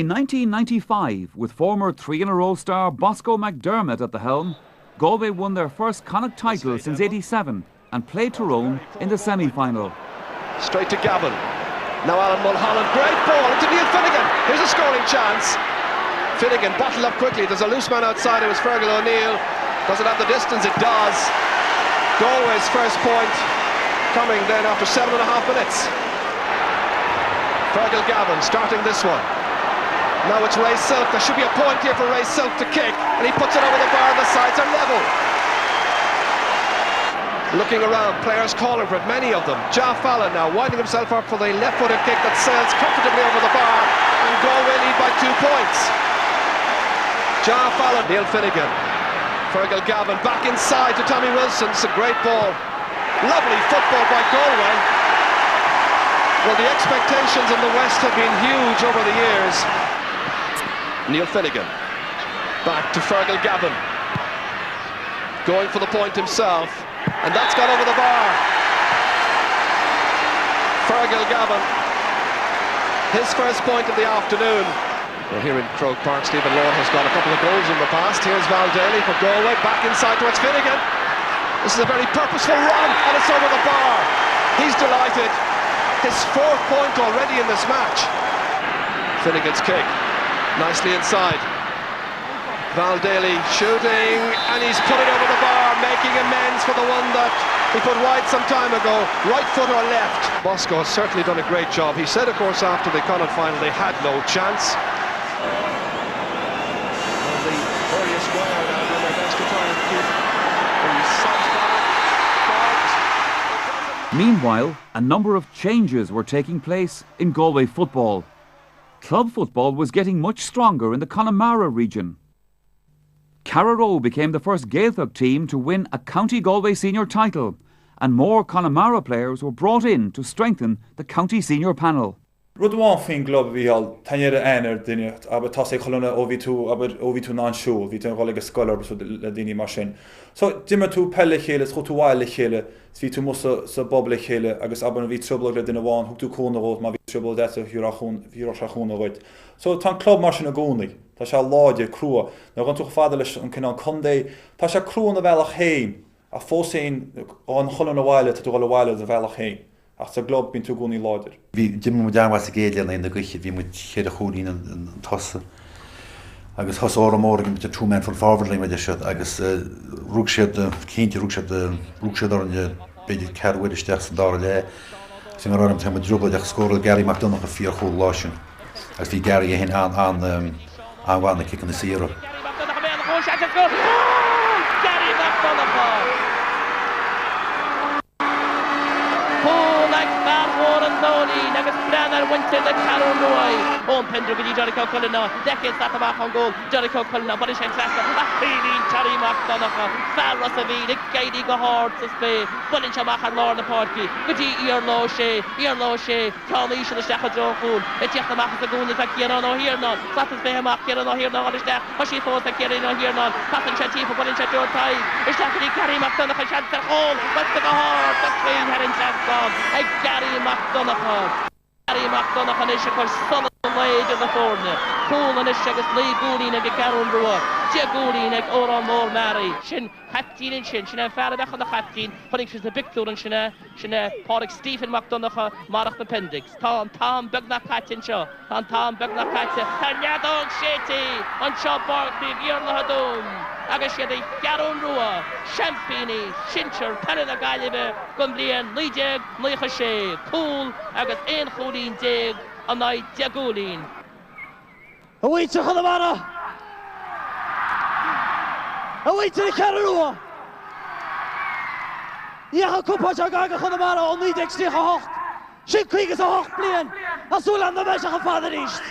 In 1995, with former three-in-a-row star Bosco McDermott at the helm, Galway won their first Connacht title since '87 and played Tyrone in the semi-final. Straight to Gavin. Now Alan Mulholland, great ball into Neil Finnegan. Here's a scoring chance. Finnegan bottled up quickly. There's a loose man outside. It was Fergal O'Neill. Does it have the distance? It does. Galway's first point coming then after 7.5 minutes. Fergal Gavin starting this one. Now it's Ray Silk. There should be a point here for Ray Silk to kick, and he puts it over the bar, and the sides are level. Looking around, players calling for it, many of them. Ja Fallon now winding himself up for the left-footed kick that sails comfortably over the bar, and Galway lead by 2 points. Ja Fallon, Neil Finnegan, Fergal Gavin back inside to Tommy Wilson. It's a great ball. Lovely football by Galway. Well, the expectations in the West have been huge over the years. Neil Finnegan back to Fergal Gavin, going for the point himself, and that's gone over the bar. Fergal Gavin, his first point of the afternoon. Well, here in Croke Park, Stephen Lord has got a couple of goals in the past. Here's Val Daly for Galway, back inside towards Finnegan. This is a very purposeful run, and it's over the bar. He's delighted. His 4th point already in this match. Finnegan's kick, nicely inside. Val Daly shooting, and he's put it over the bar, making amends for the one that he put wide some time ago. Right foot or left. Bosco has certainly done a great job. He said, of course, after the Connacht final they had no chance. And the various square now doing their best to try and keep the subs back. Meanwhile, a number of changes were taking place in Galway football. Club football was getting much stronger in the Connemara region. Carraroe became the first Gaeltacht team to win a County Galway senior title, and more Connemara players were brought in to strengthen the county senior panel. Rudwan fin club vi al tanjere einer dinne aber tasse kolonna OV2 non show vi ten rolle scholar so la dini machine so dimmer to pelle hele so to wile hele vi to mus so bobble hele agus aber vi trouble le dinne wan hook to corner road ma vi trouble that hirachon roit so tan club machine a gonig ta sha lodge crew na gan to faderlich an kan conde ta sha crew na velach heen a fosin on kolonna wile to rolle wile de velach heen. Ach, der Glob bin zu goni lauter. Wie Jim modern was geedel in der Küche, wie mit jeder Chodin und Tasse. Agus has or morgen mit der two man von Varden mit der shot. Agus Rugshot Kind Rugshot on the big car with the stärksten da le. Sind wir am Thema Dribble der score Gary macht noch 4 Goal lassen. Als wie Gary hin aan waan de kick in de zero. Negus Branner went to the Carroy. Home Pendro Gidi Jericho Cullinor. Decades that back on goal. Jericho Cullinor. But it's interesting. A feeling Cherry McDonagh. Fal Rossavine. The Gady go hard to spay. But in Shamach and Lord the Party. Gidi Earlow Shea. Tommy should have shackled Joe Fool. It's Yachta Mach the Goon. It's like Kieran here none. Satis Behemoth. Kieran here none. What is that? What she thought that Kieran here none. Patton Chatty for Bullen Chat Joe Tide. It's Jackie Gary McDonagh. Chance the hole. But the hard. But clean head in chance on. A Gary McDonagh. Gary McDonagh and Ishakar son of the maid of the Thorne. Cool and Ishakas Lee Goolin and Gacaron Brewer. Jia Goolin and Oran Moore Mary. Shin Hattin and Shin. Shin Farabach on the Hattin. Putting she's the big tour and Shin Porrick Stephen McDonagh. Marach the Pendix. Tom Bugnack Hattin Shaw. Tom Bugnack Hattin. Tanyadog Shetty. On Shaw Barkley. Bjorn Hadum. Agus sé Garon Rua, Champini, Shincher, Canada Galibe, Gumblian, Lideg, Lichashe, Cool, agus Ein Chodin Dig, Anai Diagolin. Away to Connemara! Away to the Carraroe! Ja, Kuppa Gaga Connemara on Lideg Sticha Hocht. Shin Krieg is a Hocht Blian, as Ulan the Mesh of Father East.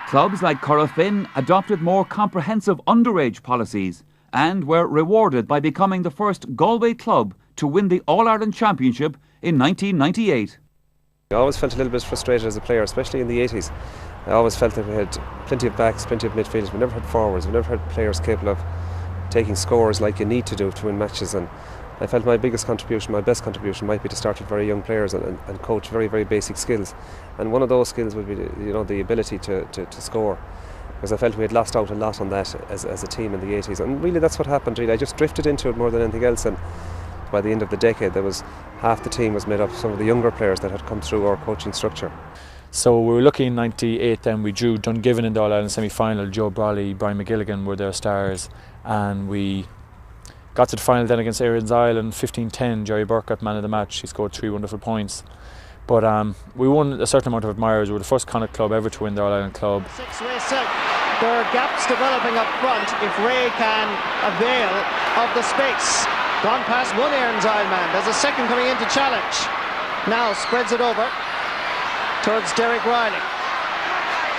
Clubs like Corofin adopted more comprehensive underage policies and were rewarded by becoming the first Galway club to win the All-Ireland Championship in 1998. I always felt a little bit frustrated as a player, especially in the 80s. I always felt that we had plenty of backs, plenty of midfielders. We never had forwards, we never had players capable of taking scores like you need to do to win matches. And I felt my biggest contribution, my best contribution might be to start with very young players and coach very, very basic skills. And one of those skills would be the ability to score. Because I felt we had lost out a lot on that as a team in the 80s. And really that's what happened really. I just drifted into it more than anything else, and by the end of the decade there was half the team was made up of some of the younger players that had come through our coaching structure. So we were lucky in '98 then we drew Dungiven in the All-Ireland semi-final. Joe Brawley, Brian McGilligan were their stars, and we got to the final then against Erin's Island 15-10. Jerry Burke got man of the match. He scored 3 wonderful points. But we won a certain amount of admirers. We were the first Connacht club ever to win the All-Ireland club. There are gaps developing up front if Ray can avail of the space. Gone past one Erin's Isle man. There's a second coming in to challenge. Now spreads it over towards Derek Riley.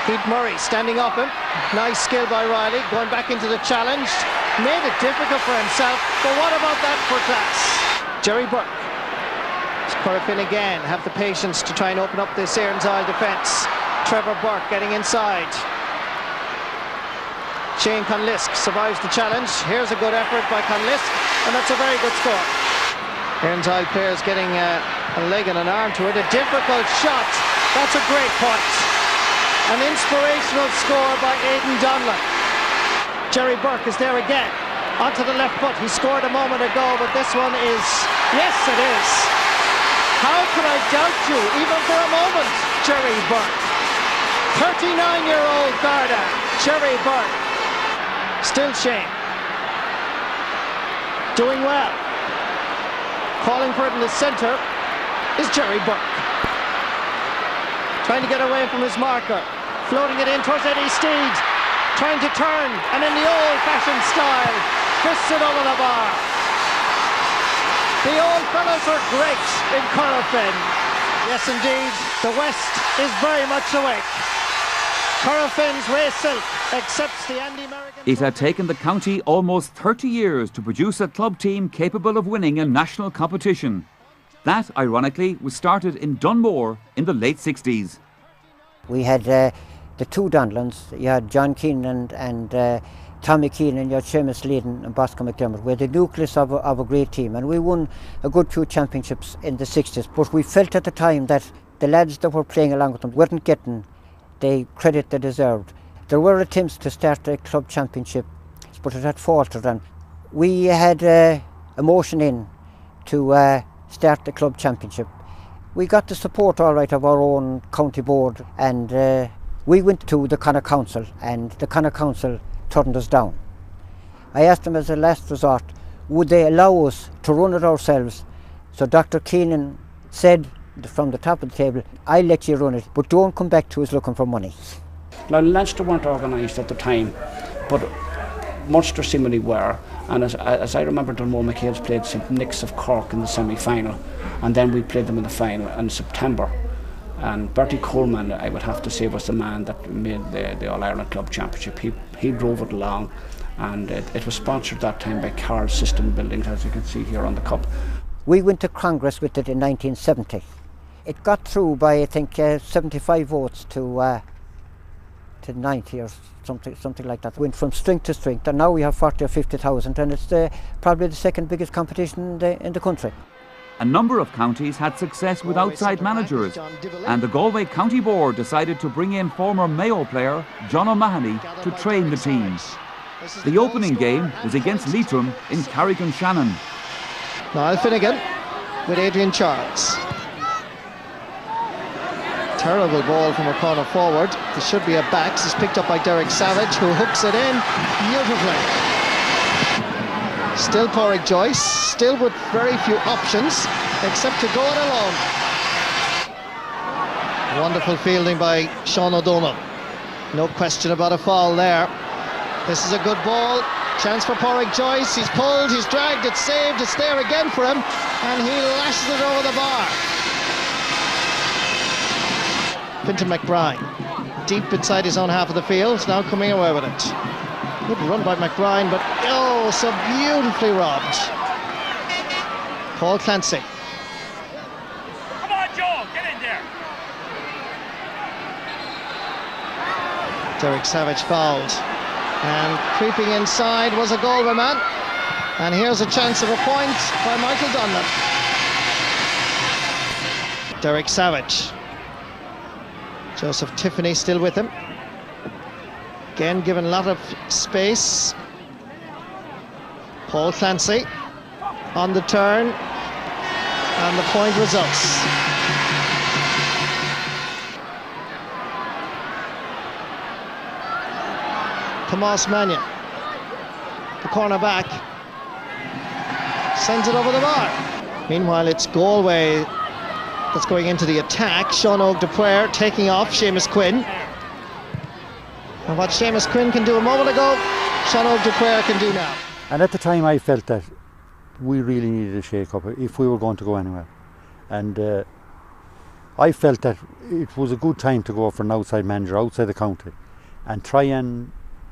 Keith Murray standing up him. Nice skill by Riley. Going back into the challenge. Made it difficult for himself. But what about that for class? Jerry Burke. Corofin again. Have the patience to try and open up this Erin's Isle defence. Trevor Burke getting inside. Shane Conlisk survives the challenge. Here's a good effort by Conlisk, and that's a very good score. Erin's Isle players getting a leg and an arm to it. A difficult shot. That's a great point. An inspirational score by Aidan Donlan. Jerry Burke is there again. Onto the left foot. He scored a moment ago, but this one is... Yes, it is. How could I doubt you, even for a moment, Jerry Burke? 39-year-old Garda, Jerry Burke. Still Shane. Doing well. Calling for it in the centre is Jerry Burke. Trying to get away from his marker. Floating it in towards Eddie Steed. Trying to turn, and in the old-fashioned style, fists it over the bar. The old fellas are great in Corofin. Yes, indeed, the West is very much awake. Corofin's Ray Silk accepts the Andy Merrigan. It had taken the county almost 30 years to produce a club team capable of winning a national competition. That, ironically, was started in Dunmore in the late 60s. We had the 2 Donlans. You had John Keenan and Tommy Keenan, you had Seamus Leydon and Bosco McDermott. We had the nucleus of a great team, and we won a good few championships in the 60s. But we felt at the time that the lads that were playing along with them weren't getting the credit they deserved. There were attempts to start a club championship, but it had faltered, and we had a motion in to start the club championship. We got the support all right of our own county board, and we went to the Connacht Council, and the Connacht Council turned us down. I asked them as a last resort, would they allow us to run it ourselves? So Dr. Keenan said from the top of the table, I'll let you run it, but don't come back to us looking for money. Now, Leinster weren't organised at the time, but Munster seemingly were, and as I remember, Dunmore McHale's played St Nick's of Cork in the semi-final, and then we played them in the final in September. And Bertie Coleman, I would have to say, was the man that made the All-Ireland Club Championship. He drove it along, and it was sponsored that time by Carl System Buildings, as you can see here on the cup. We went to Congress with it in 1970. It got through by, I think, 75 votes to 90 or something like that. Went from strength to strength, and now we have 40 or 50,000, and it's probably the second biggest competition in the country. A number of counties had success with outside managers, and the Galway County Board decided to bring in former Mayo player John O'Mahony to train the team. The opening game was against Leitrim in Carrick-on-Shannon. Niall Finnegan with Adrian Charles. Terrible ball from a corner forward. There should be a backs. It's picked up by Derek Savage, who hooks it in beautifully. Still Porrick Joyce, still with very few options, except to go it alone. Wonderful fielding by Sean O'Donnell. No question about a foul there. This is a good ball. Chance for Porrick Joyce. He's pulled, he's dragged, it's saved, it's there again for him, and he lashes it over the bar. Fintan McBride, deep inside his own half of the field, now coming away with it. Good run by McBride, but oh, so beautifully robbed. Paul Clancy. Come on, Joe, get in there. Derek Savage fouled. And creeping inside was a Galway man. And here's a chance of a point by Michael Donlan. Derek Savage. Joseph Tiffany still with him. Again given a lot of space. Paul Clancy on the turn, and the point results. Tomas Mannion, the cornerback, sends it over the bar. Meanwhile, it's Galway that's going into the attack. Sean O'Dwyer taking off Seamus Quinn. And what Seamus Quinn can do a moment ago, Sean O'Dwyer can do now. And at the time I felt that we really needed a shake-up if we were going to go anywhere. And I felt that it was a good time to go for an outside manager outside the county and try and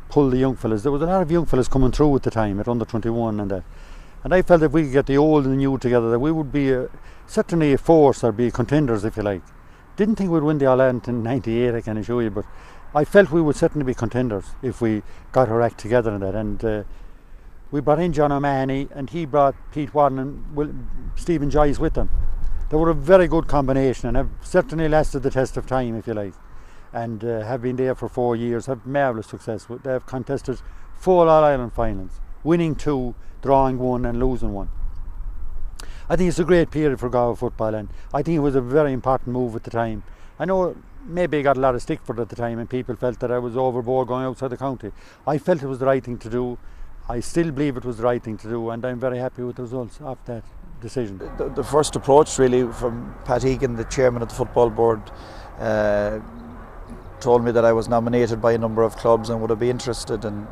pull the young fellas. There was a lot of young fellas coming through at the time at under 21 and that. And I felt if we could get the old and the new together, that we would be certainly a force or be contenders, if you like. Didn't think we'd win the All-Ireland in '98, I can assure you, but I felt we would certainly be contenders if we got our act together in that. And we brought in John O'Mahony, and he brought Pete Varden and Stephen Joyce with them. They were a very good combination and have certainly lasted the test of time, if you like, and have been there for 4 years, have marvellous success. They have contested 4 All-Ireland finals, winning 2, drawing 1 and losing 1. I think it's a great period for Galway football, and I think it was a very important move at the time. I know maybe I got a lot of stick for it at the time and people felt that I was overboard going outside the county. I felt it was the right thing to do. I still believe it was the right thing to do, and I'm very happy with the results of that decision. The first approach really from Pat Egan, the chairman of the football board, told me that I was nominated by a number of clubs and would I be interested, and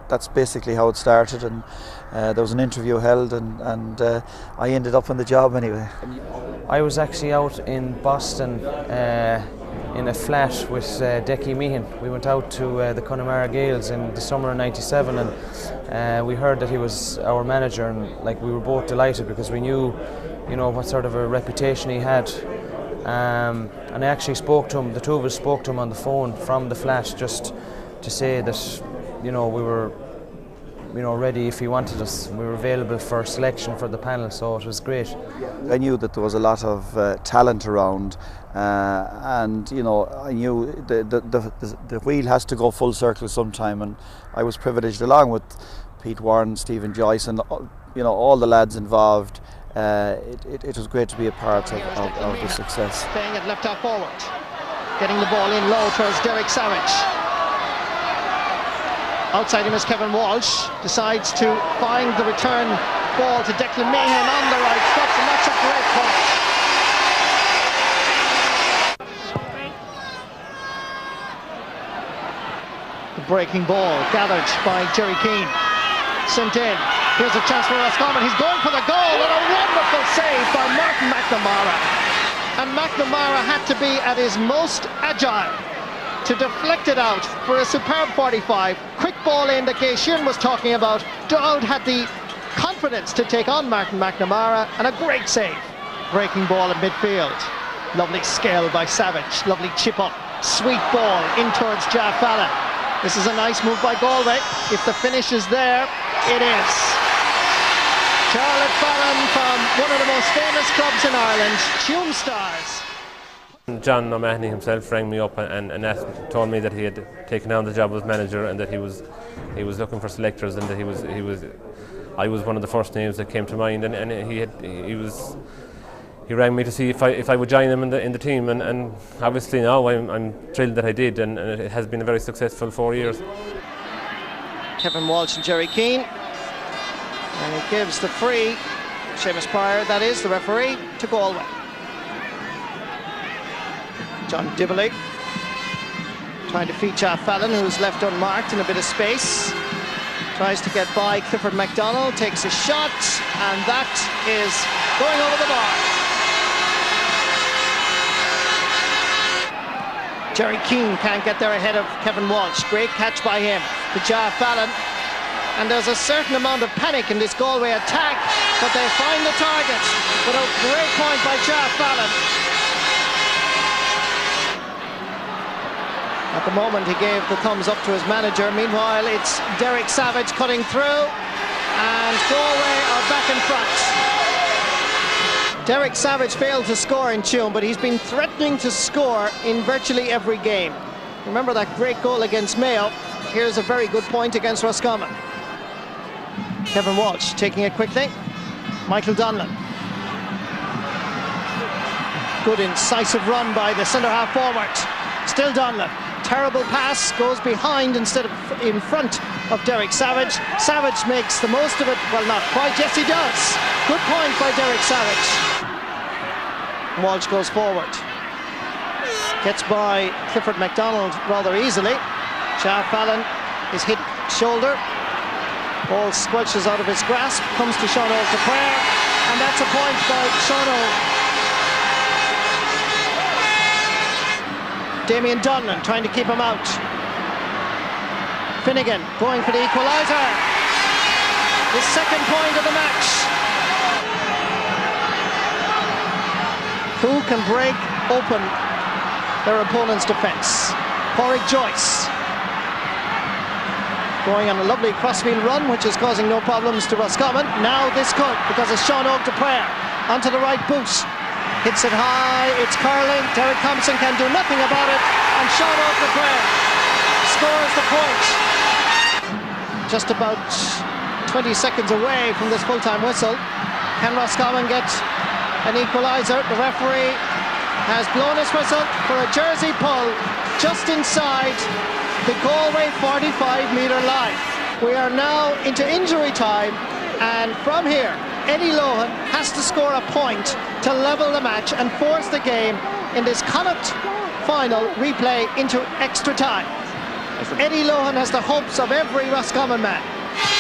that's basically how it started. And there was an interview held, and I ended up on the job anyway. I was actually out in Boston in a flat with Decky Meehan. We went out to the Connemara Gaels in the summer of '97, and we heard that he was our manager, and like we were both delighted because we knew, you know, what sort of a reputation he had. And I actually spoke to him. The two of us spoke to him on the phone from the flat just to say that, you know, we were, you know, ready if he wanted us. We were available for selection for the panel, so it was great. I knew that there was a lot of talent around, and you know, I knew the wheel has to go full circle sometime, and I was privileged, along with Pete Warren, Stephen Joyce, and you know, all the lads involved. It was great to be a part of the success. Playing it left half forward, getting the ball in low towards Derek Savage. Outside him is Kevin Walsh, decides to find the return ball to Declan Meehan on the right foot, and that's a great point. The breaking ball gathered by Jerry Keane, sent in. Here's a chance for Roscommon. He's going for the goal, and a wonderful save by Martin McNamara. And McNamara had to be at his most agile to deflect it out for a superb 45. Quick ball in, the case Sheeran was talking about. Dowd had the confidence to take on Martin McNamara, and a great save. Breaking ball in midfield. Lovely scale by Savage. Lovely chip up. Sweet ball in towards Jeff Fallon. This is a nice move by Galway. If the finish is there, it is. Charlotte Fallon from one of the most famous clubs in Ireland, Tuam Stars. John O'Mahony himself rang me up and told me that he had taken on the job as manager, and that he was looking for selectors, and that I was one of the first names that came to mind, and he rang me to see if I would join him in the team, and obviously now I'm thrilled that I did, and it has been a very successful 4 years. Kevin Walsh and Jerry Keane, and he gives the free, Seamus Pryor, that is, the referee, to Galway. John Dibley trying to feed Jeff Fallon, who's left unmarked in a bit of space. Tries to get by Clifford MacDonald, takes a shot, and that is going over the bar. Jerry Keane can't get there ahead of Kevin Walsh. Great catch by him to Jeff Fallon. And there's a certain amount of panic in this Galway attack, but they find the target. But a great point by Jeff Fallon. At the moment he gave the thumbs up to his manager. Meanwhile it's Derek Savage cutting through, and Galway are back in front. Derek Savage failed to score in Tuam, but he's been threatening to score in virtually every game. Remember that great goal against Mayo? Here's a very good point against Roscommon. Kevin Walsh taking it quickly. Michael Donlan. Good incisive run by the centre-half forward. Still Donlan. Terrible pass, goes behind instead of in front of Derek Savage. Savage makes the most of it. Well, not quite. Yes, he does. Good point by Derek Savage. Walsh goes forward. Gets by Clifford MacDonald rather easily. Shah Fallon is hit shoulder. Ball squelches out of his grasp. Comes to Sean O'Dwyer. And that's a point by Sean O'Dwyer. Damien Donlan trying to keep him out. Finnegan going for the equaliser. His second point of the match. Who can break open their opponent's defence? Porrick Joyce. Going on a lovely crossfield run, which is causing no problems to Roscommon. Now this could, because it's Sean O'Dwyer onto the right boot. Hits it high, it's curling. Derek Thompson can do nothing about it, and Sean O'Dwyer scores the point. Just about 20 seconds away from this full-time whistle. Can Roscommon get an equaliser? The referee has blown his whistle for a jersey pull just inside the Galway 45-metre line. We are now into injury time, and from here, Eddie Lohan has to score a point to level the match and force the game in this Connacht final replay into extra time. Eddie Lohan has the hopes of every Roscommon man.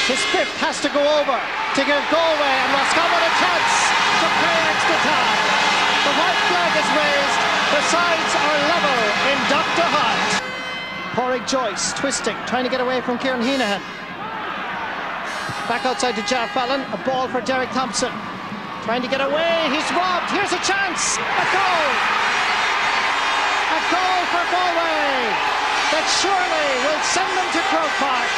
His fifth has to go over to give Galway and Roscommon a chance to play extra time. The white flag is raised, the sides are level in Dr. Hart. Porrick Joyce twisting, trying to get away from Kieran Heenahan. Back outside to Jar Fallon, a ball for Derek Thompson. Trying to get away, he's robbed, here's a chance, a goal! A goal for Galway that surely will send them to Croke Park.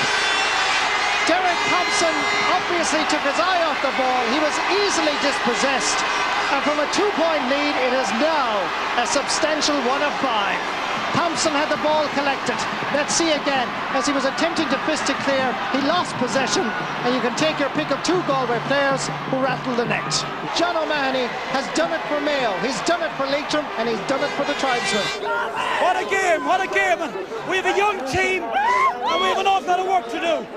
Derek Thompson obviously took his eye off the ball, he was easily dispossessed, and from a 2-point lead it is now a substantial 1 of 5. Thompson had the ball collected. Let's see again. As he was attempting to fist it clear, he lost possession, and you can take your pick of 2 Galway players who rattled the net. John O'Mahony has done it for Mayo, he's done it for Leitrim, and he's done it for the Tribesmen. What a game, what a game. And we have a young team, and we have an awful lot of work to do.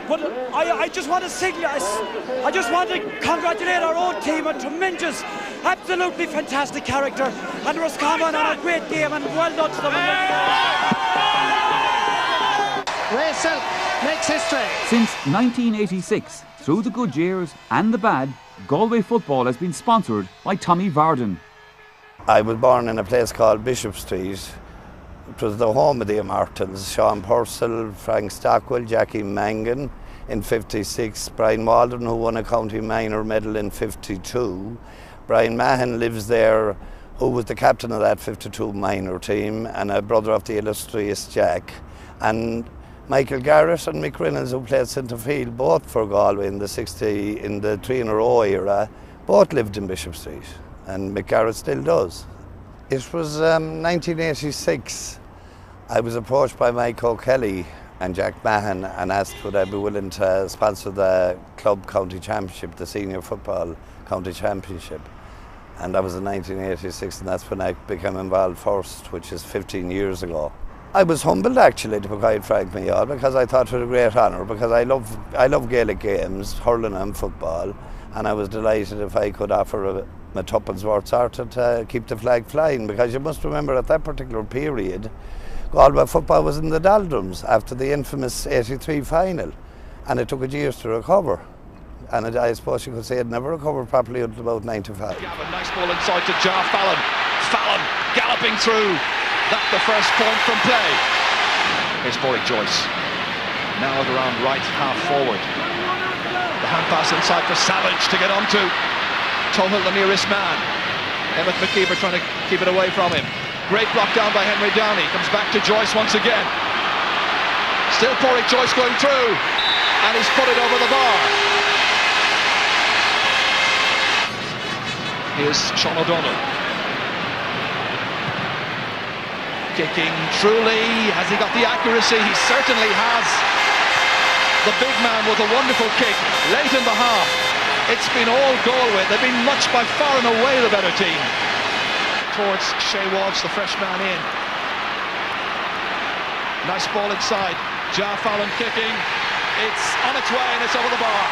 But I just want to I just want to congratulate our own team, a tremendous, absolutely fantastic character, and Roscommon on a great game, and well done to them. Ray Self makes history. Since 1986, through the good years and the bad, Galway football has been sponsored by Tommy Varden. I was born in a place called Bishop Street. It was the home of the Martins, Sean Purcell, Frank Stockwell, Jackie Mangan in 56, Brian Waldron, who won a county minor medal in 52. Brian Mahan lives there, who was the captain of that 52 minor team, and a brother of the illustrious Jack. And Michael Garrett and Mick Reynolds, who played centre field both for Galway in the 3-in-a-row era, both lived in Bishop Street, and Mick Garrett still does. It was 1986. I was approached by Mike O'Kelly and Jack Mahan and asked would I be willing to sponsor the club county championship, the senior football county championship. And that was in 1986, and that's when I became involved first, which is 15 years ago. I was humbled actually, to be quite frank with you all, because I thought it was a great honour, because I love Gaelic games, hurling and football, and I was delighted if I could offer my tuppence worth sorted to keep the flag flying, because you must remember at that particular period Galway football was in the doldrums after the infamous 83 final, and it took it years to recover, and I suppose you could say it never recovered properly until about 95. Gavin, nice ball inside to Jar Fallon. Fallon galloping through. That's the first point from play. Here's Porrick Joyce. Now around right half forward. The hand pass inside for Savage to get onto. Tohill the nearest man. Emmett McKeever trying to keep it away from him. Great block down by Henry Downey. Comes back to Joyce once again. Still Porrick Joyce going through. And he's put it over the bar. Here's Sean O'Donnell. Kicking truly. Has he got the accuracy? He certainly has. The big man with a wonderful kick late in the half. It's been all Galway. They've been much by far and away the better team. Towards Shea Walsh, the fresh man in. Nice ball inside. Ja Fallon kicking. It's on its way and it's over the bar.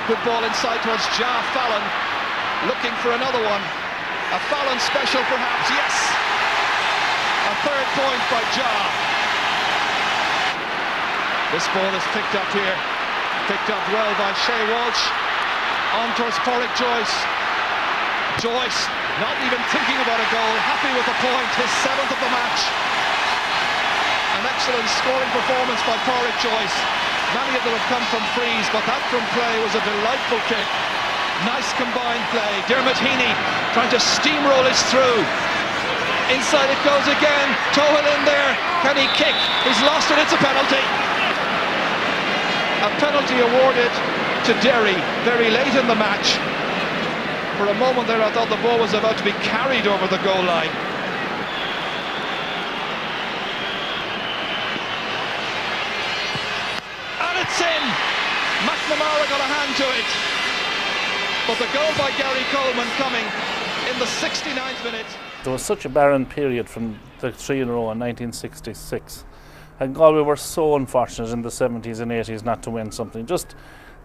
Good ball inside towards Ja Fallon. Looking for another one. A Fallon special perhaps, yes. A third point by Ja. This ball is picked up here. Picked up well by Shea Walsh. On towards Porrick Joyce. Joyce not even thinking about a goal. Happy with the point. His 7th of the match. An excellent scoring performance by Porrick Joyce. Many of them have come from frees, but that from play was a delightful kick. Nice combined play. Dermot Heaney trying to steamroll his through. Inside it goes again. Tohill in there. Can he kick? He's lost it. It's a penalty. A penalty awarded to Derry very late in the match. For a moment there I thought the ball was about to be carried over the goal line. And it's in! McNamara got a hand to it. But the goal by Gary Coleman coming in the 69th minute. There was such a barren period from the 3 in a row in 1966. And Galway were so unfortunate in the 70s and 80s not to win something. Just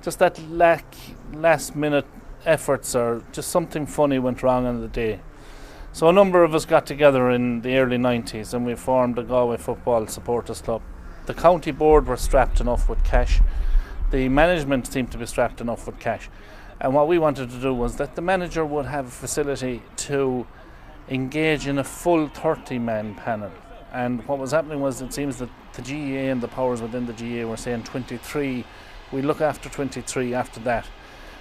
that last minute efforts, or just something funny went wrong on the day. So a number of us got together in the early 90s and we formed the Galway Football Supporters Club. The county board were strapped enough with cash. The management seemed to be strapped enough with cash. And what we wanted to do was that the manager would have a facility to engage in a full 30-man panel. And what was happening was, it seems that the GAA and the powers within the GAA were saying 23, we look after 23 after that.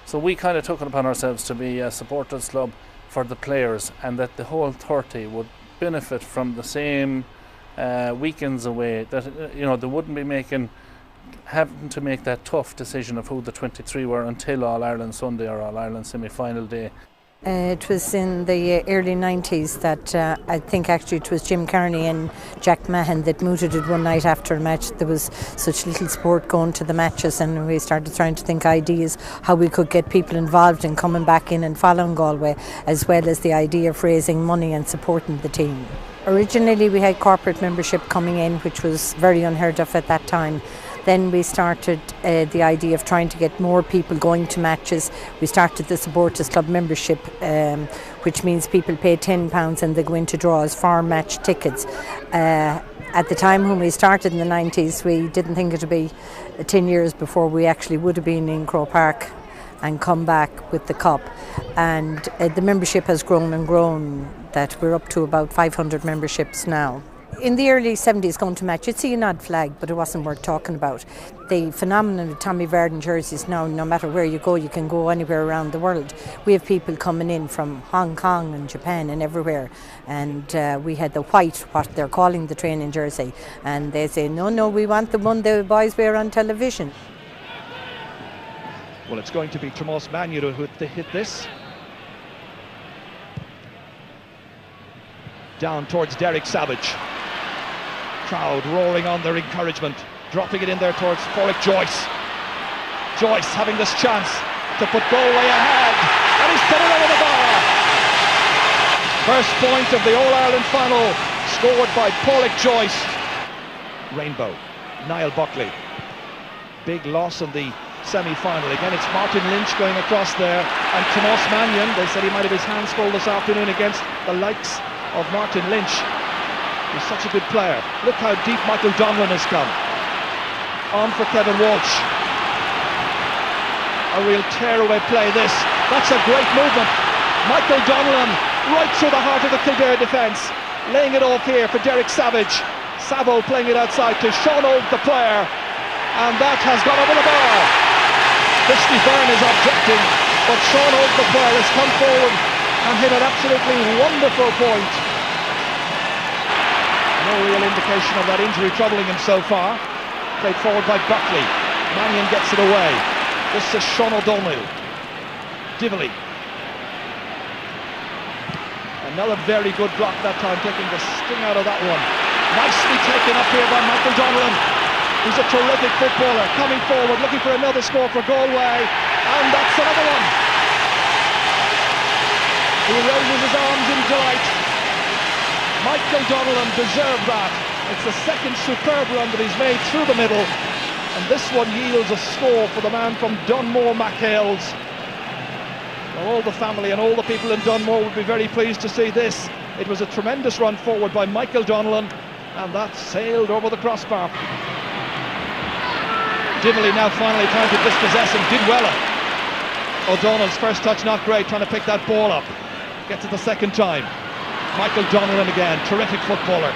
So we kind of took it upon ourselves to be a supporters club for the players, and that the whole 30 would benefit from the same weekends away, that they wouldn't be having to make that tough decision of who the 23 were until All-Ireland Sunday or All-Ireland semi-final day. It was in the early 90s that I think actually it was Jim Carney and Jack Mahon that mooted it one night after a match. There was such little sport going to the matches, and we started trying to think ideas how we could get people involved in coming back in and following Galway, as well as the idea of raising money and supporting the team. Originally we had corporate membership coming in, which was very unheard of at that time. Then we started the idea of trying to get more people going to matches. We started the Supporters Club membership, which means people pay £10 and they go into draws for match tickets. At the time when we started in the 90s, we didn't think it would be 10 years before we actually would have been in Croke Park and come back with the cup. And the membership has grown and grown, that we're up to about 500 memberships now. In the early 70s, going to match, you'd see an odd flag, but it wasn't worth talking about. The phenomenon of Tommy Varden jerseys now, no matter where you go, you can go anywhere around the world. We have people coming in from Hong Kong and Japan and everywhere, and we had the white, what they're calling the training jersey, and they say, no, we want the one the boys wear on television. Well, it's going to be Tomás Mannion who hit this. Down towards Derek Savage. Crowd roaring on their encouragement, dropping it in there towards Porrick Joyce. Joyce having this chance to put Galway ahead, and he's put it over the bar. First point of the All-Ireland final, scored by Porrick Joyce. Rainbow, Niall Buckley. Big loss in the semi-final. Again, it's Martin Lynch going across there, and Tomás Mannion. They said he might have his hands full this afternoon against the likes of Martin Lynch. He's such a good player. Look how deep Michael Donlan has come. On for Kevin Walsh. A real tearaway play this. That's a great movement. Michael Donlan right through the heart of the Kildare defence. Laying it off here for Derek Savage. Savo playing it outside to Sean Old, the player. And that has gone over the bar. Christy Byrne is objecting, but Sean Old, the player, has come forward and hit an absolutely wonderful point. No real indication of that injury troubling him so far. Played forward by Buckley. Mannion gets it away. This is Sean O'Donnell. Dively Another very good block that time, taking the sting out of that one. Nicely taken up here by Michael Donnellan. He's a terrific footballer, coming forward, looking for another score for Galway, and that's another one. He raises his arms in delight. Michael Donnellan deserved that. It's the second superb run that he's made through the middle, and this one yields a score for the man from Dunmore MacHales. Well, all the family and all the people in Dunmore would be very pleased to see this. It was a tremendous run forward by Michael Donnellan, and that sailed over the crossbar. Divilly now finally trying to dispossess him, did well. O'Donnell's first touch not great, trying to pick that ball up. Gets it the second time. Michael Donnellan again, terrific footballer.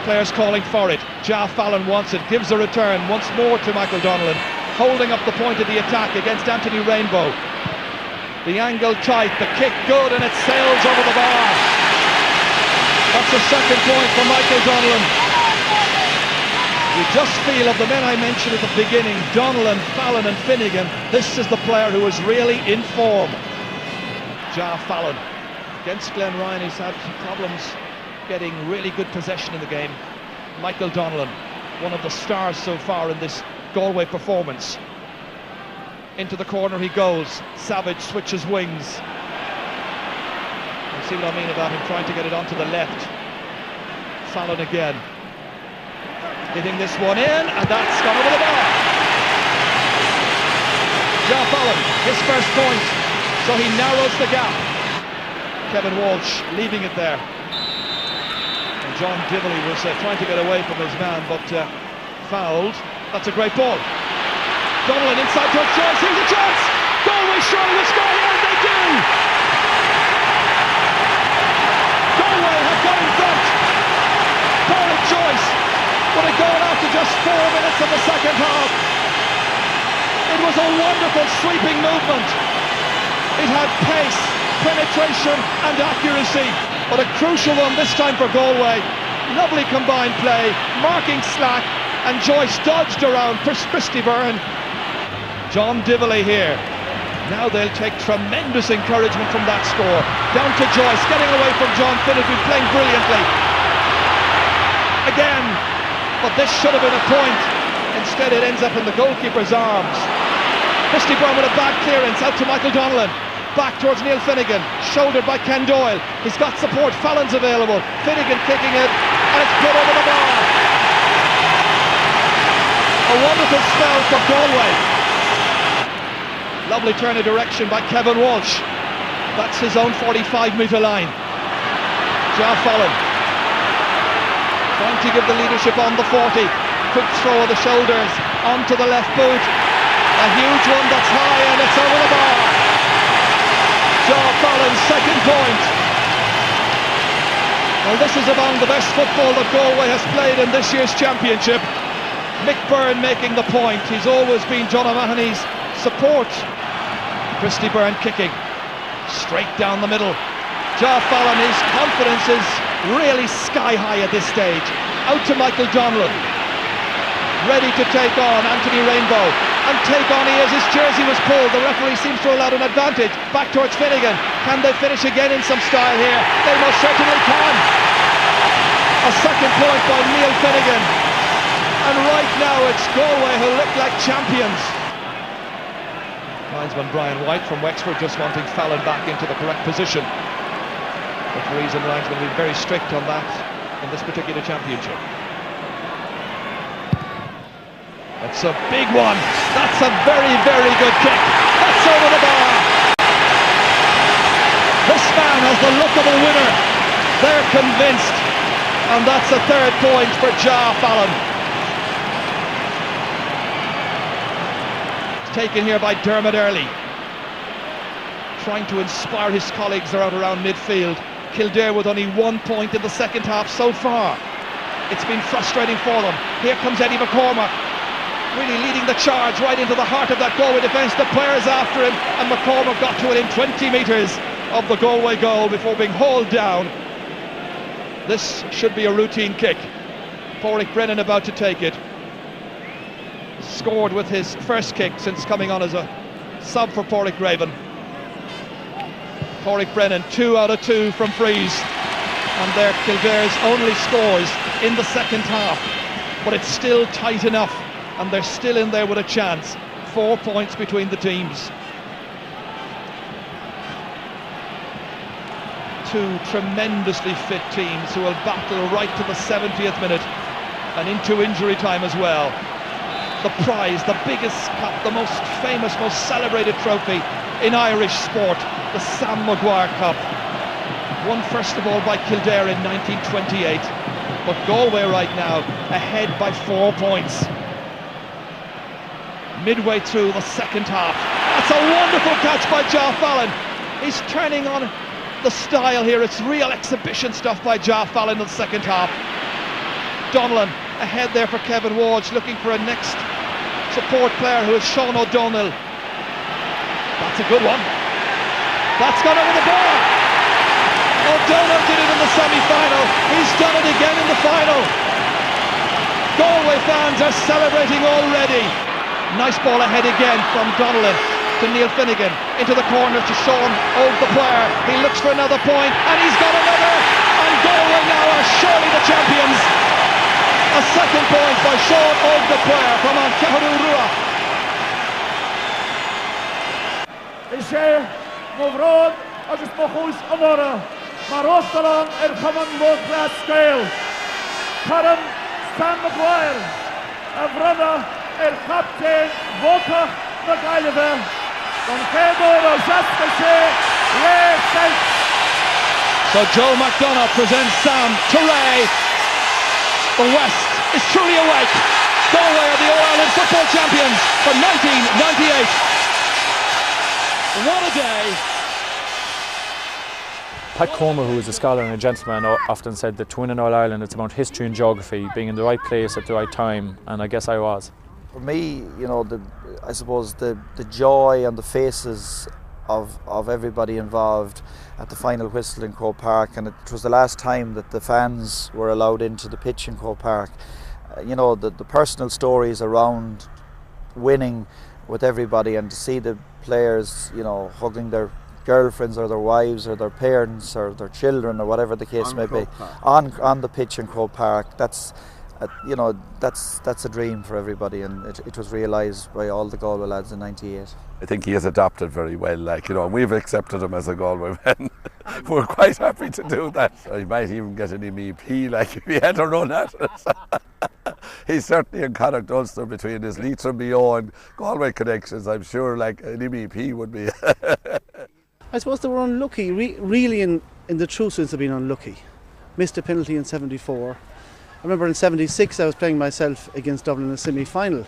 Players calling for it. Ja Fallon wants it, gives a return once more to Michael Donnellan, holding up the point of the attack against Anthony Rainbow. The angle tight, the kick good, and it sails over the bar. That's the second point for Michael Donnellan. You just feel, of the men I mentioned at the beginning, Donnellan, Fallon and Finnegan, this is the player who is really in form. Ja Fallon against Glen Ryan, he's had problems getting really good possession in the game. Michael Donnellan, one of the stars so far in this Galway performance. Into the corner he goes. Savage switches wings. You see what I mean about him trying to get it onto the left. Fallon again. Hitting this one in, and that's gone over the bar. Ja Fallon, his first point, so he narrows the gap. Kevin Walsh leaving it there. And John Divilly was trying to get away from his man, but fouled. That's a great ball. Donnellan inside towards Joyce, here's a chance! Galway surely will score here, and they do! Galway have got in front. Paul Joyce would have gone after just 4 minutes of the second half. It was a wonderful sweeping movement. It had pace, penetration and accuracy, but a crucial one this time for Galway. Lovely combined play, marking slack, and Joyce dodged around Christy Byrne. John Divilly here. Now they'll take tremendous encouragement from that score. Down to Joyce, getting away from John Finnegan, who's playing brilliantly. Again, but this should have been a point. Instead it ends up in the goalkeeper's arms. Christy Byrne with a bad clearance out to Michael Donnellan. Back towards Neil Finnegan, shouldered by Ken Doyle. He's got support, Fallon's available. Finnegan kicking it, and it's put over the bar. A wonderful spell for Galway. Lovely turn of direction by Kevin Walsh. That's his own 45-metre line. Ja Fallon trying to give the leadership on the 40. Quick throw of the shoulders onto the left boot. A huge one that's high, and it's over the bar. Ja Fallon's second point. Well, this is among the best football that Galway has played in this year's championship. Mick Byrne making the point. He's always been John O'Mahony's support. Christy Byrne kicking straight down the middle. Ja Fallon, his confidence is really sky high at this stage. Out to Michael Donnellan, ready to take on Anthony Rainbow, and take on he is. His jersey was pulled. The referee seems to allow an advantage. Back towards Finnegan. Can they finish again in some style here? They most certainly can. A second point by Neil Finnegan, and right now it's Galway who look like champions. Linesman Brian White from Wexford just wanting Fallon back into the correct position. Referees and linesmen will be very strict on that in this particular championship. That's a big one. That's a very, very good kick. That's over the bar. This man has the look of a winner. They're convinced. And that's a third point for Ja Fallon. Taken here by Dermot Early, trying to inspire his colleagues around midfield. Kildare with only 1 point in the second half so far. It's been frustrating for them. Here comes Eddie McCormack, really leading the charge right into the heart of that Galway defence. The players after him, and McCormack got to it in 20 metres of the Galway goal before being hauled down. This should be a routine kick. Pádraig Brennan about to take it. Scored with his first kick since coming on as a sub for Pádraig Raven. Pádraig Brennan, 2 out of 2 from frees. And there Kildare's only scores in the second half. But it's still tight enough, and they're still in there with a chance. 4 points between the teams. Two tremendously fit teams who will battle right to the 70th minute and into injury time as well. The prize, the biggest cup, the most famous, most celebrated trophy in Irish sport, the Sam Maguire Cup. Won first of all by Kildare in 1928, but Galway right now ahead by 4 points. Midway through the second half. That's a wonderful catch by Geoff Allen. He's turning on the style here. It's real exhibition stuff by Geoff Allen in the second half. Donnellan ahead there for Kevin Walsh, looking for a next support player who is Sean O'Donnell. That's a good one. That's gone over the bar. O'Donnell did it in the semi-final. He's done it again in the final. Galway fans are celebrating already. Nice ball ahead again from Donnellan to Neil Finnegan, into the corner to Sean Ogue, the player. He looks for another point, and he's got another, and Galway now are surely the champions. A second point by Sean Ogue, the player from Ancaharu Rua. Ishe Movrod agus Mochus Amora Marostalan Common Low Class Scale Karam Sam Maguire Avrana Captain Vota McIlliver from Kedora Jasper So Joe McDonough presents Sam to Ray. The West is truly awake. Galway are the All-Ireland football champions for 1998. What a day. Pat Comer, who is a scholar and a gentleman, often said that to win an All-Ireland it's about history and geography, being in the right place at the right time, and I guess I was. For me, you know, I suppose the joy on the faces of everybody involved at the final whistle in Croke Park, and it was the last time that the fans were allowed into the pitch in Croke Park. You know, the personal stories around winning with everybody, and to see the players, you know, hugging their girlfriends or their wives or their parents or their children or whatever the case may be on the pitch in Croke Park. That's you know, that's a dream for everybody, and it was realised by all the Galway lads in '98. I think he has adapted very well, like, you know, and we've accepted him as a Galway man. We're quite happy to do that. He might even get an MEP, like, if he had to run at it. He's certainly in Connacht Ulster between his Leitrim BO and Galway connections. I'm sure, like, an MEP would be. I suppose they were unlucky, really in the true sense of being unlucky. Missed a penalty in '74. I remember in '76 I was playing myself against Dublin in a semi-final.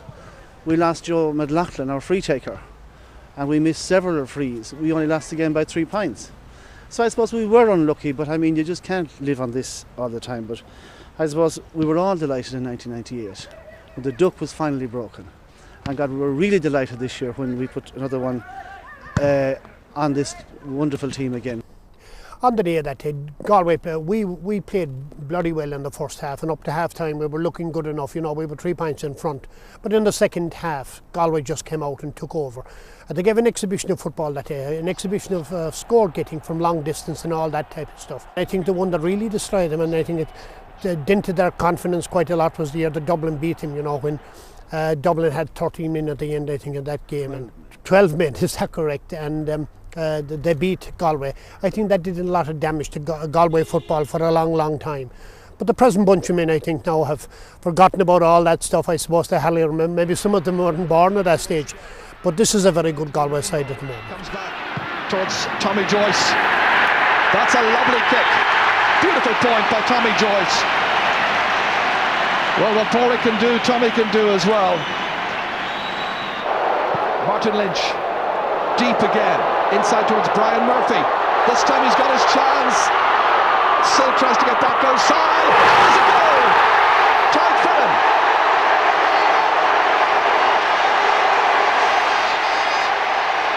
We lost Joe McLaughlin, our free taker, and we missed several frees. We only lost the game by 3 points. So I suppose we were unlucky, but I mean, you just can't live on this all the time. But I suppose we were all delighted in 1998 when the duck was finally broken. And God, we were really delighted this year when we put another one on this wonderful team again. On the day of that day, Galway, we played bloody well in the first half, and up to half time we were looking good enough, you know, we were 3 points in front. But in the second half, Galway just came out and took over. And they gave an exhibition of football that day, an exhibition of score getting from long distance and all that type of stuff. I think the one that really destroyed them, and I think it dented their confidence quite a lot, was the year that Dublin beat them, you know, when Dublin had 13 men at the end, I think, of that game, and 12 men, is that correct? And they beat Galway. I think that did a lot of damage to Galway football for a long, long time. But the present bunch of men, I think, now have forgotten about all that stuff. I suppose they hardly remember. Maybe some of them weren't born at that stage. But this is a very good Galway side at the moment. Comes back towards Tommy Joyce. That's a lovely kick. Beautiful point by Tommy Joyce. Well, what Pádraig can do, Tommy can do as well. Martin Lynch, deep again, inside towards Brian Murphy. This time he's got his chance. Still tries to get back outside. There's a goal! Tadhg Fennan.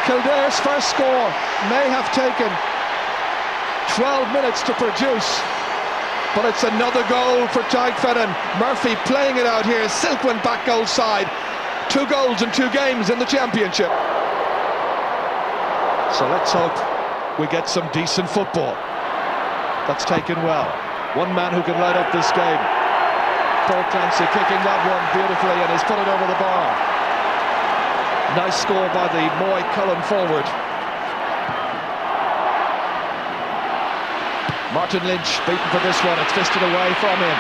Kildare's first score may have taken 12 minutes to produce, but it's another goal for Tadhg Fennan. Murphy playing it out here. Silk went back goal side. 2 goals in 2 games in the championship. So let's hope we get some decent football. That's taken well. One man who can light up this game. Paul Clancy kicking that one beautifully and he's put it over the bar. Nice score by the Moy Cullen forward. Martin Lynch beaten for this one. It's fisted away from him.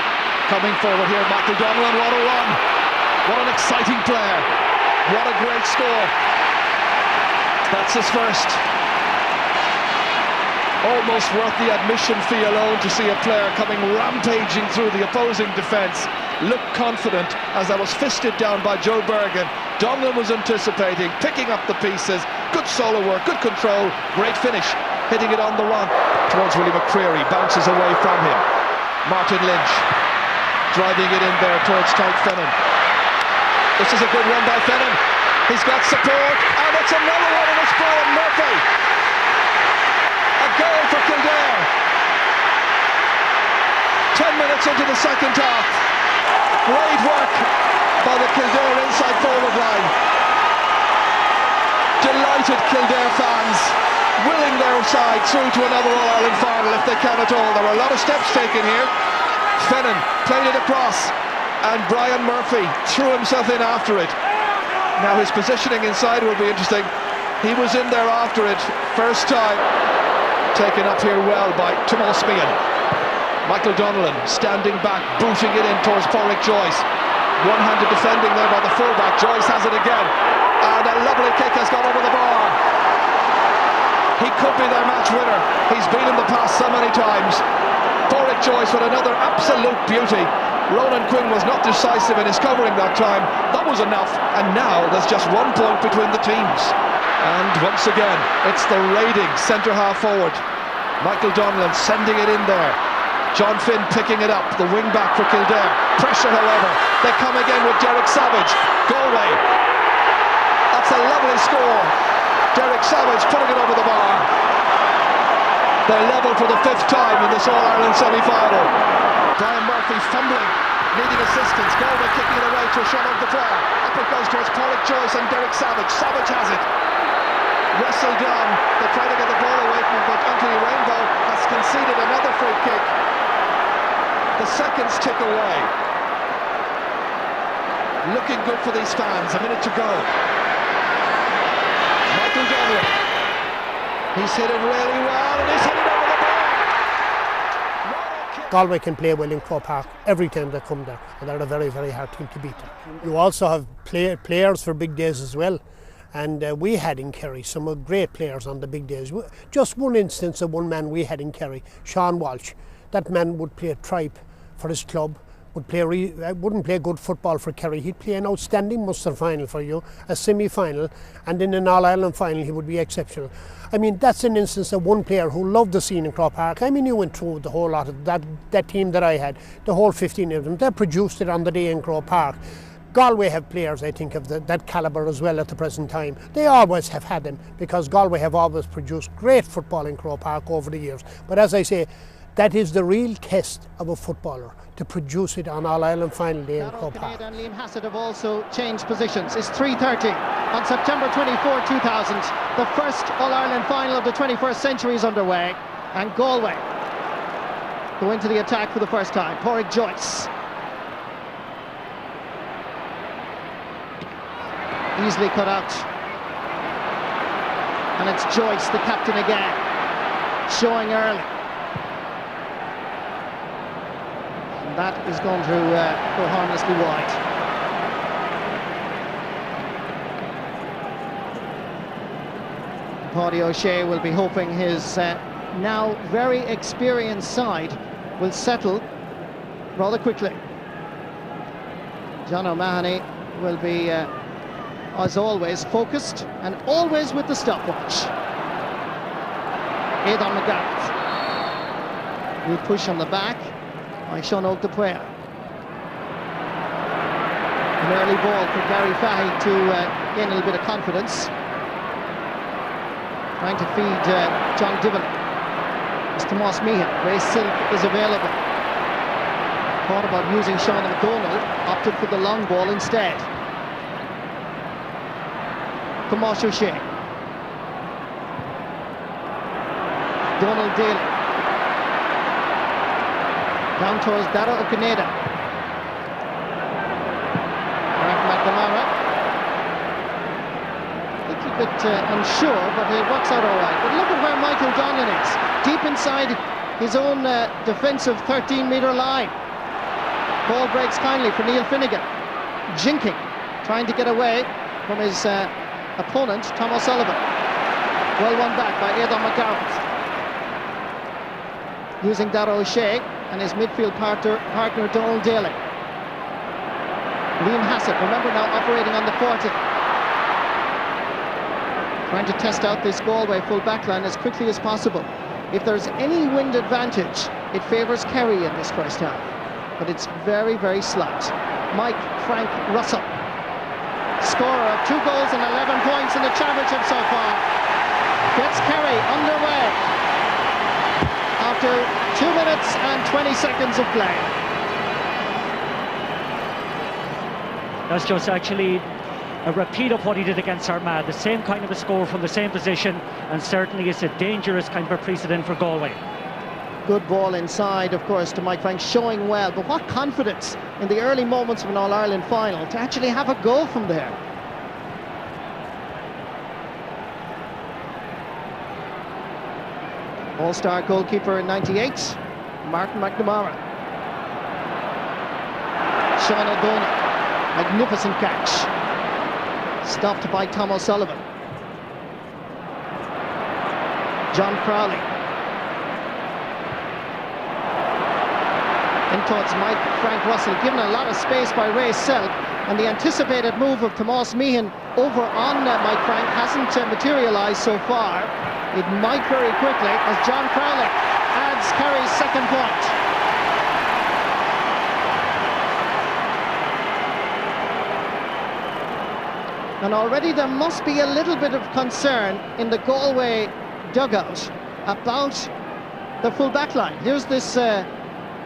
Coming forward here, Michael Donlan. What a run! What an exciting player! What a great score! That's his first. Almost worth the admission fee alone to see a player coming rampaging through the opposing defence. Looked confident as that was fisted down by Joe Bergen. Donlan was anticipating, picking up the pieces. Good solo work, good control, great finish. Hitting it on the run towards Willie McCreary. Bounces away from him. Martin Lynch driving it in there towards Tyke Fennan. This is a good run by Fennan. He's got support, and it's another one, and it's Brian Murphy. A goal for Kildare. 10 minutes into the second half. Great work by the Kildare inside forward line. Delighted Kildare fans, willing their side through to another All-Ireland final if they can at all. There were a lot of steps taken here. Fennan played it across, and Brian Murphy threw himself in after it. Now his positioning inside will be interesting. He was in there after it, first time. Taken up here well by Tomas Meehan. Michael Donnellan standing back, booting it in towards Porrick Joyce. One-handed defending there by the fullback. Joyce has it again, and a lovely kick has gone over the bar. He could be their match winner. He's been in the past so many times. Porrick Joyce with another absolute beauty. Ronan Quinn was not decisive in his covering that time. That was enough, and now there's just 1 point between the teams. And once again, it's the raiding centre-half forward. Michael Donlan sending it in there. John Finn picking it up, the wing-back for Kildare. Pressure, however. They come again with Derek Savage. Galway. That's a lovely score. Derek Savage putting it over the bar. They're level for the 5th time in this All-Ireland semi-final. Brian Murphy fumbling, needing assistance. Galway kicking it away to a shot of the far. Up it goes towards Porrick Joyce and Derek Savage. Savage has it. Wrestled down. They try to get the ball away from him, but Anthony Rainbow has conceded another free kick. The seconds tick away. Looking good for these fans. A minute to go. Michael Donlan. He's hit it really well, and he's hit it over the bar. Galway can play well in Croke Park every time they come there, and they're a very, very hard team to beat. You also have players for big days as well, and we had in Kerry some great players on the big days. Just one instance of one man we had in Kerry, Sean Walsh. That man would play a tripe for his club, wouldn't play good football for Kerry. He'd play an outstanding Munster final for you, a semi-final, and in an All-Ireland final he would be exceptional. I mean, that's an instance of one player who loved the scene in Croke Park. I mean, you went through the whole lot of that team that I had, the whole 15 of them. They produced it on the day in Croke Park. Galway have players, I think, of that calibre as well at the present time. They always have had them, because Galway have always produced great football in Croke Park over the years. But as I say, that is the real test of a footballer, to produce it on All-Ireland final day in Croke Park. And Liam Hassett have also changed positions. It's 3:30 on September 24, 2000. The first All-Ireland final of the 21st century is underway, and Galway go into the attack for the first time. Porrick Joyce. Easily cut out. And it's Joyce, the captain again, showing early. That is going to go harmlessly wide. Paddy O'Shea will be hoping his now very experienced side will settle rather quickly. John O'Mahony will be, as always, focused and always with the stopwatch. Aidan McGarrett. Good push on the back by Sean O'Depware. An early ball for Gary Fahy to gain a little bit of confidence. Trying to feed John Divan. It's Tomas Meehan. Ray Silk is available. Thought about using Sean McDonald, opted for the long ball instead. Tomas O'Shea. Donald Daly. Down towards Dara O'Canada. Mark McNamara. A little bit unsure, but it works out all right. But look at where Michael Donlan is. Deep inside his own defensive 13-metre line. Ball breaks kindly for Neil Finnegan. Jinking, trying to get away from his opponent, Tom O'Sullivan. Well won back by Aidan McGarrett. Using Dara O'Shea and his midfield partner Donald Daly. Liam Hassett, remember now, operating on the 40. Trying to test out this Galway full back line as quickly as possible. If there's any wind advantage, it favours Kerry in this first half. But it's very, very slight. Mike Frank Russell, scorer of 2 goals and 11 points in the championship so far, gets Kerry underway after 2 minutes and 20 seconds of play. That's just actually a repeat of what he did against Armagh, the same kind of a score from the same position, and certainly it's a dangerous kind of a precedent for Galway. Good ball inside, of course, to Mike Frank, showing well, but what confidence in the early moments of an All-Ireland final to actually have a goal from there. All-star goalkeeper in '98, Martin McNamara. Sean O'Donnell, magnificent catch. Stopped by Tom O'Sullivan. John Crowley. In towards Mike Frank Russell, given a lot of space by Ray Selk, and the anticipated move of Tomás Meehan over on Mike Frank hasn't materialised so far. It might very quickly as John Crowley adds Kerry's second point. And already there must be a little bit of concern in the Galway dugout about the full back line. Here's this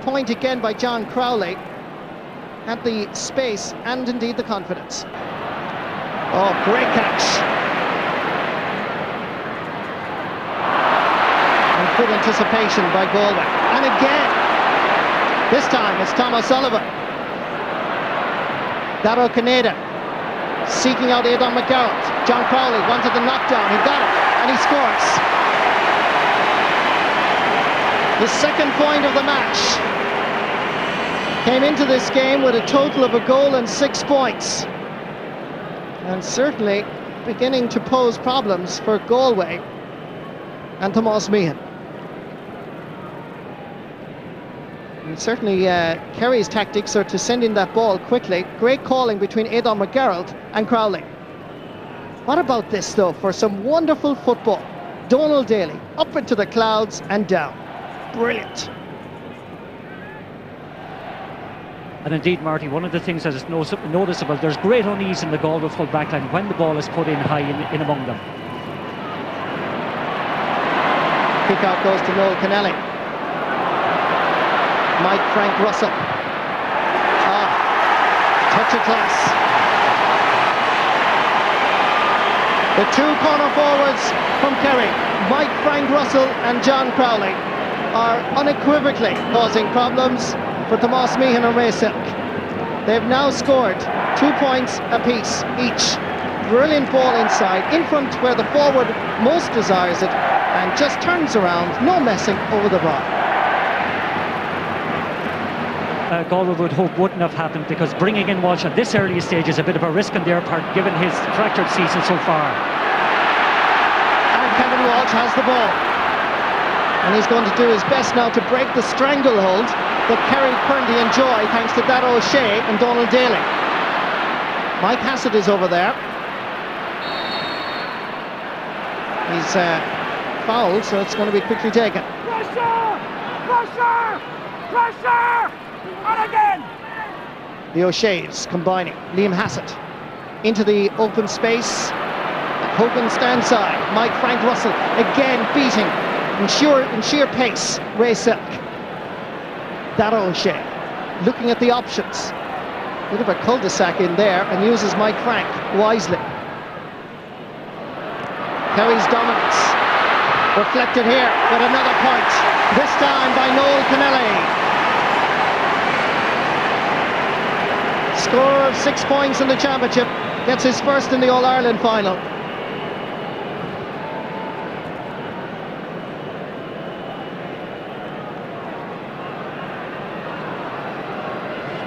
point again by John Crowley at the space and indeed the confidence. Oh, great catch. And good anticipation by Galway. And again, this time it's Tom O'Sullivan. Dara O'Canada seeking out Aidan McGarrett. John Crowley wanted the knockdown, he got it, and he scores. The second point of the match. Came into this game with a total of a goal and 6 points. And certainly beginning to pose problems for Galway and Tomás Meehan. And certainly Kerry's tactics are to send in that ball quickly. Great calling between Aidan McGarrett and Crowley. What about this though for some wonderful football? Donald Daly up into the clouds and down. Brilliant. And indeed, Marty, one of the things that is noticeable, there's great unease in the Galway full back line when the ball is put in high in among them. Kick out goes to Noel Kennelly. Mike Frank Russell. Touch of class. The two corner forwards from Kerry, Mike Frank Russell and John Crowley, are unequivocally causing problems for Tomás Meehan and Ray Selk. They've now scored 2 points apiece each. Brilliant ball inside, in front where the forward most desires it, and just turns around, no messing over the bar. Galway would hope wouldn't have happened, because bringing in Walsh at this early stage is a bit of a risk on their part given his fractured season so far. And Kevin Walsh has the ball. And he's going to do his best now to break the stranglehold that Kerry currently enjoy thanks to Dara O'Shea and Donald Daly. Mike Hassett is over there. He's fouled, so it's going to be quickly taken. Pressure! Pressure! Pressure! And again! The O'Sheas combining. Liam Hassett into the open space. Hogan stands side. Mike Frank Russell again beating in sheer pace Ray Selk. Dara O'Shea looking at the options. Bit of a cul-de-sac in there and uses Mike Frank wisely. Kerry's dominance. Reflected here with another point, this time by Noel Kennelly. Score of 6 points in the championship, gets his first in the All-Ireland final.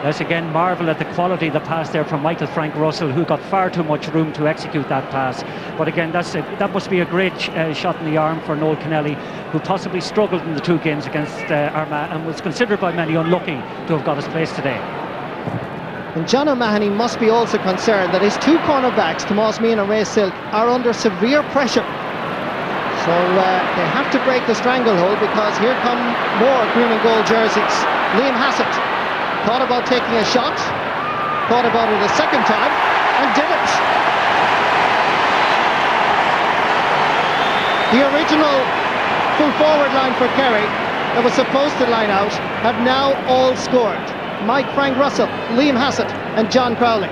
Let's again marvel at the quality of the pass there from Michael Frank Russell, who got far too much room to execute that pass. But again, that must be a great shot in the arm for Noel Kennelly, who possibly struggled in the 2 games against Armagh and was considered by many unlucky to have got his place today. And John O'Mahony must be also concerned that his 2 cornerbacks, Tomás Meehan and Ray Silk, are under severe pressure. So they have to break the stranglehold, because here come more green and gold jerseys. Liam Hassett thought about taking a shot, thought about it a second time, and did it. The original full forward line for Kerry that was supposed to line out have now all scored. Mike Frank Russell, Liam Hassett and John Crowley.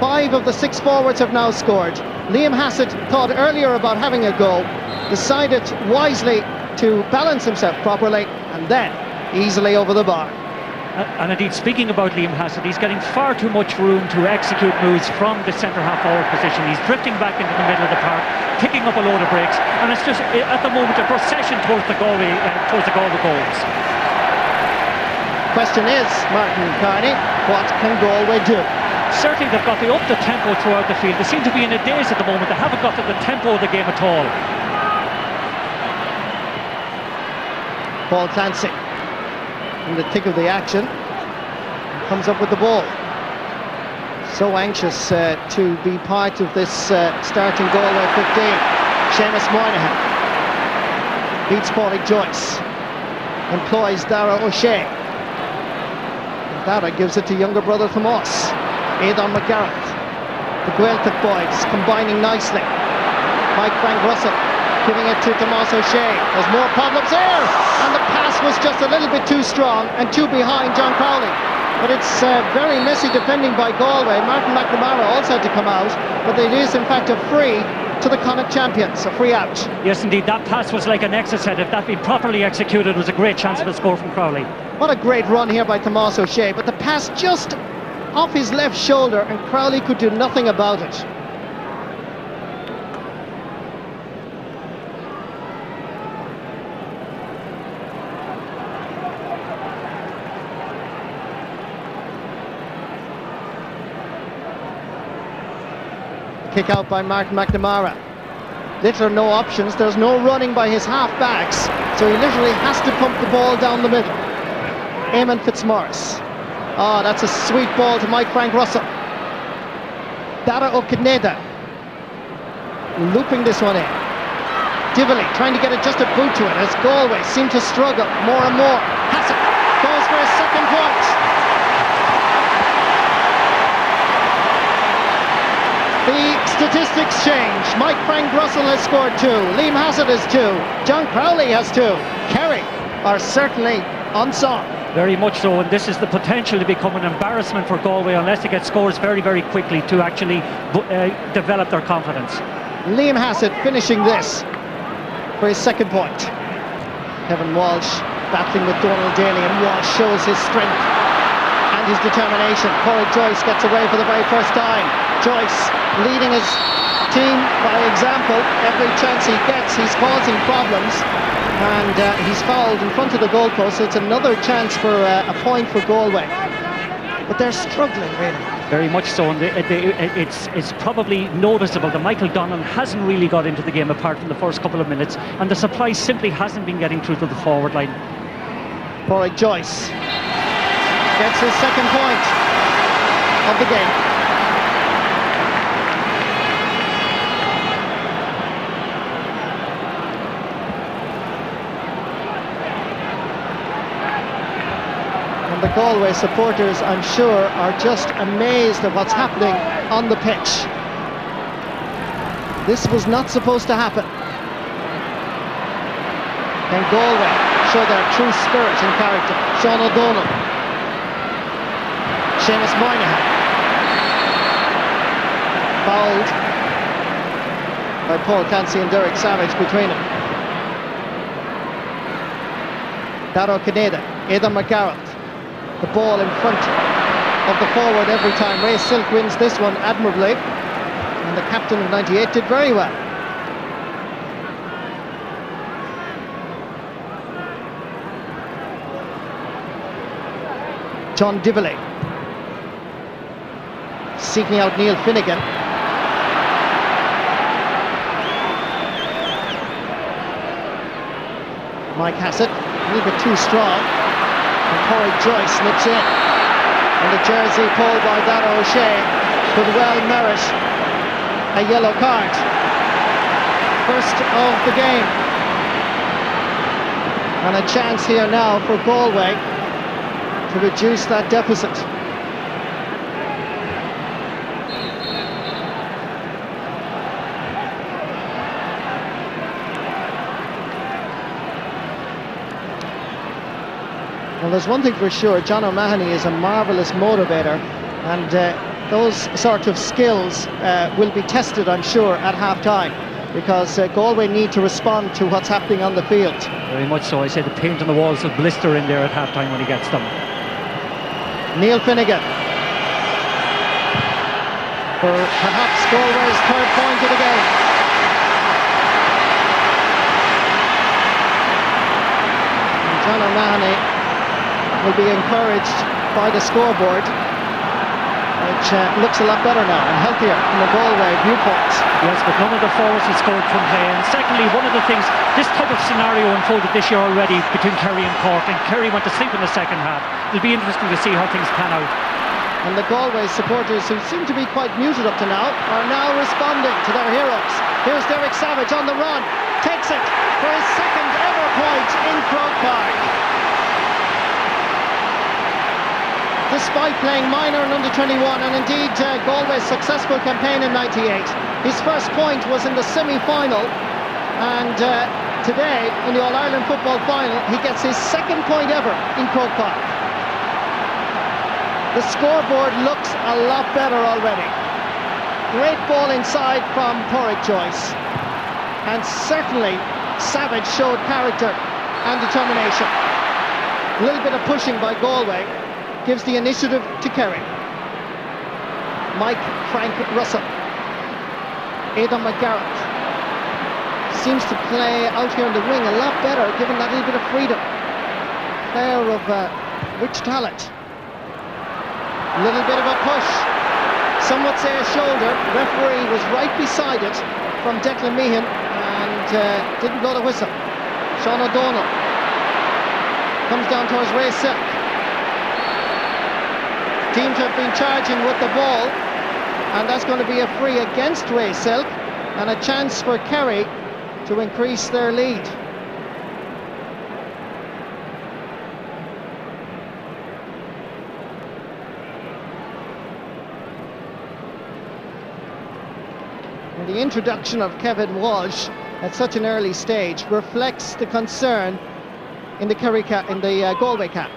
5 of the 6 forwards have now scored. Liam Hassett thought earlier about having a go, decided wisely to balance himself properly, and then easily over the bar. And indeed, speaking about Liam Hassett, he's getting far too much room to execute moves from the centre-half forward position. He's drifting back into the middle of the park, picking up a load of breaks, and it's just, at the moment, a procession towards the Galway goals. Question is, Martin Carney, what can Galway do? Certainly they've got to up the tempo throughout the field. They seem to be in a daze at the moment. They haven't got to the tempo of the game at all. Paul Clancy in the thick of the action, comes up with the ball. So anxious to be part of this starting Galway 15. Seamus Moynihan beats Paulie Joyce, employs Dara O'Shea. Dara gives it to younger brother Tomás. Aidan McGarrett. The Gaeltacht boys combining nicely. Mike Frank Russell giving it to Tomás O'Shea. There's more problems there, and the pass was just a little bit too strong and too behind John Crowley. But it's very messy defending by Galway. Martin McNamara also had to come out, but it is in fact a free to the Connacht champions, a free out. Yes, indeed, that pass was like an exocet. If that had been properly executed, it was a great chance of a score from Crowley. What a great run here by Tomás O'Shea, but the pass just off his left shoulder, and Crowley could do nothing about it. Kick out by Martin McNamara. Little or no options. There's no running by his half-backs, so he literally has to pump the ball down the middle. Eamon Fitzmaurice. Oh, that's a sweet ball to Mike Frank Russell. Dara O'Kineda looping this one in. Dively trying to get it just a boot to it as Galway seem to struggle more and more. Hassett goes for his second point. The statistics change. Mike Frank Russell has scored 2. Liam Hassett has 2. John Crowley has 2. Kerry are certainly on song. Very much so, and this is the potential to become an embarrassment for Galway unless they get scores very, very quickly to actually develop their confidence. Liam Hassett finishing this for his second point. Kevin Walsh battling with Donald Daly, and Walsh shows his strength and his determination. Corey Joyce gets away for the very first time. Joyce leading his team by example. Every chance he gets, he's causing problems, and he's fouled in front of the goalpost, so it's another chance for a point for Galway. But they're struggling, really. Very much so, and it's probably noticeable that Michael Donnan hasn't really got into the game apart from the first couple of minutes, and the supply simply hasn't been getting through to the forward line. Corey Joyce gets his second point of the game. And the Galway supporters, I'm sure, are just amazed at what's happening on the pitch. This was not supposed to happen. Can Galway show their true spirit and character? Sean O'Donnell. Seamus Moynihan. Fouled. by Paul Clancy and Derek Savage between them. Daro Caneda, Aidan McGarrett. The ball in front of the forward every time. Ray Silk wins this one admirably, and the captain of 98 did very well. John Dively seeking out Neil Finnegan. Mike Hassett, a little bit too strong, and Corey Joyce slips in. And the jersey pulled by Dara O'Shea could well merit a yellow card. First of the game. And a chance here now for Galway to reduce that deficit. Well, there's one thing for sure, John O'Mahony is a marvellous motivator, and those sort of skills will be tested, I'm sure, at half-time, because Galway need to respond to what's happening on the field. Very much so. I say the paint on the walls will blister in there at half-time when he gets them. Neil Finnegan for perhaps Galway's third point of the game. And John O'Mahony will be encouraged by the scoreboard, which looks a lot better now and healthier from a Galway viewpoint. Yes, but none of the forwards had scored from play. And secondly, one of the things, this type of scenario unfolded this year already between Kerry and Cork, and Kerry went to sleep in the second half. It'll be interesting to see how things pan out. And the Galway supporters, who seem to be quite muted up to now, are now responding to their heroes. Here's Derek Savage on the run, takes it for his second ever point in Croke Park. Despite playing minor and under-21, and indeed Galway's successful campaign in 98, his first point was in the semi-final, and today in the All-Ireland football final he gets his second point ever in Croke Park. The scoreboard looks a lot better already. Great ball inside from Porrick Joyce, and certainly Savage showed character and determination. A little bit of pushing by Galway gives the initiative to Kerry. Mike Frank Russell. Aidan McGarrett seems to play out here in the wing a lot better, given that little bit of freedom. Player of rich talent. A little bit of a push. Some would say a shoulder. Referee was right beside it from Declan Meehan and didn't blow the whistle. Sean O'Donnell comes down towards Ray Silk. Teams have been charging with the ball, and that's going to be a free against Ray Silk, and a chance for Kerry to increase their lead. And the introduction of Kevin Walsh at such an early stage reflects the concern in the Galway camp.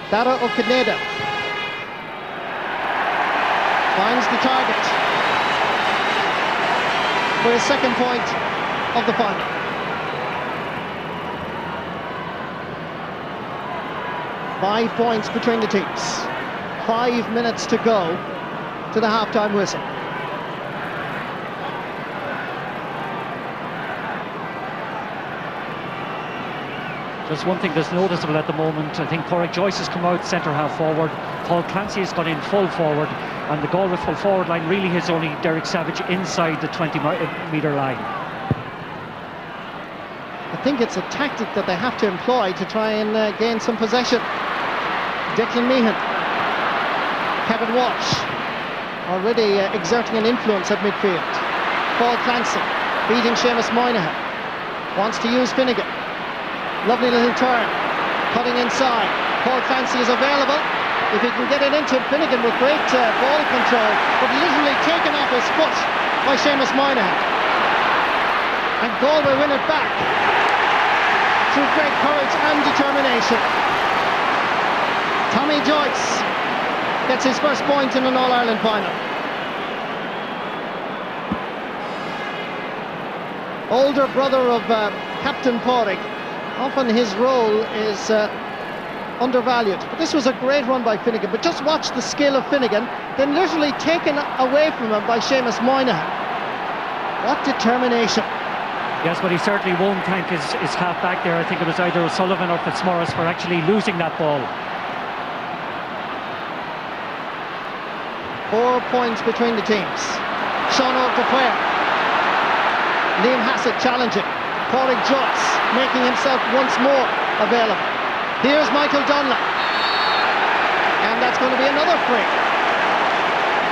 Dara O'Caneda finds the target for his second point of the final. Five points between the teams. 5 minutes to go to the half-time whistle. Just one thing that's noticeable at the moment, I think Porrick Joyce has come out centre half forward, Paul Clancy has gone in full forward, and the Galway full forward line really has only Derek Savage inside the 20-metre line. I think it's a tactic that they have to employ to try and gain some possession. Declan Meehan, Kevin Walsh, already exerting an influence at midfield. Paul Clancy beating Seamus Moynihan, wants to use Finnegan. Lovely little turn, cutting inside. Paul Clancy is available. If he can get it into Finnegan with great ball control, but literally taken off his foot by Seamus Moynihan. And Galway win it back through great courage and determination. Tommy Joyce gets his first point in an All-Ireland final. older brother of Captain Pádraig. Often his role is undervalued, but this was a great run by Finnegan. But just watch the skill of Finnegan, then literally taken away from him by Seamus Moynihan. What determination. Yes, but he certainly won't thank his half back there. I think it was either O'Sullivan or Fitzmaurice for actually losing that ball. 4 points between the teams. Sean O'Dwyer. Liam Hassett challenging. Pádraig Joyce making himself once more available. Here's Michael Donlan. And that's going to be another free.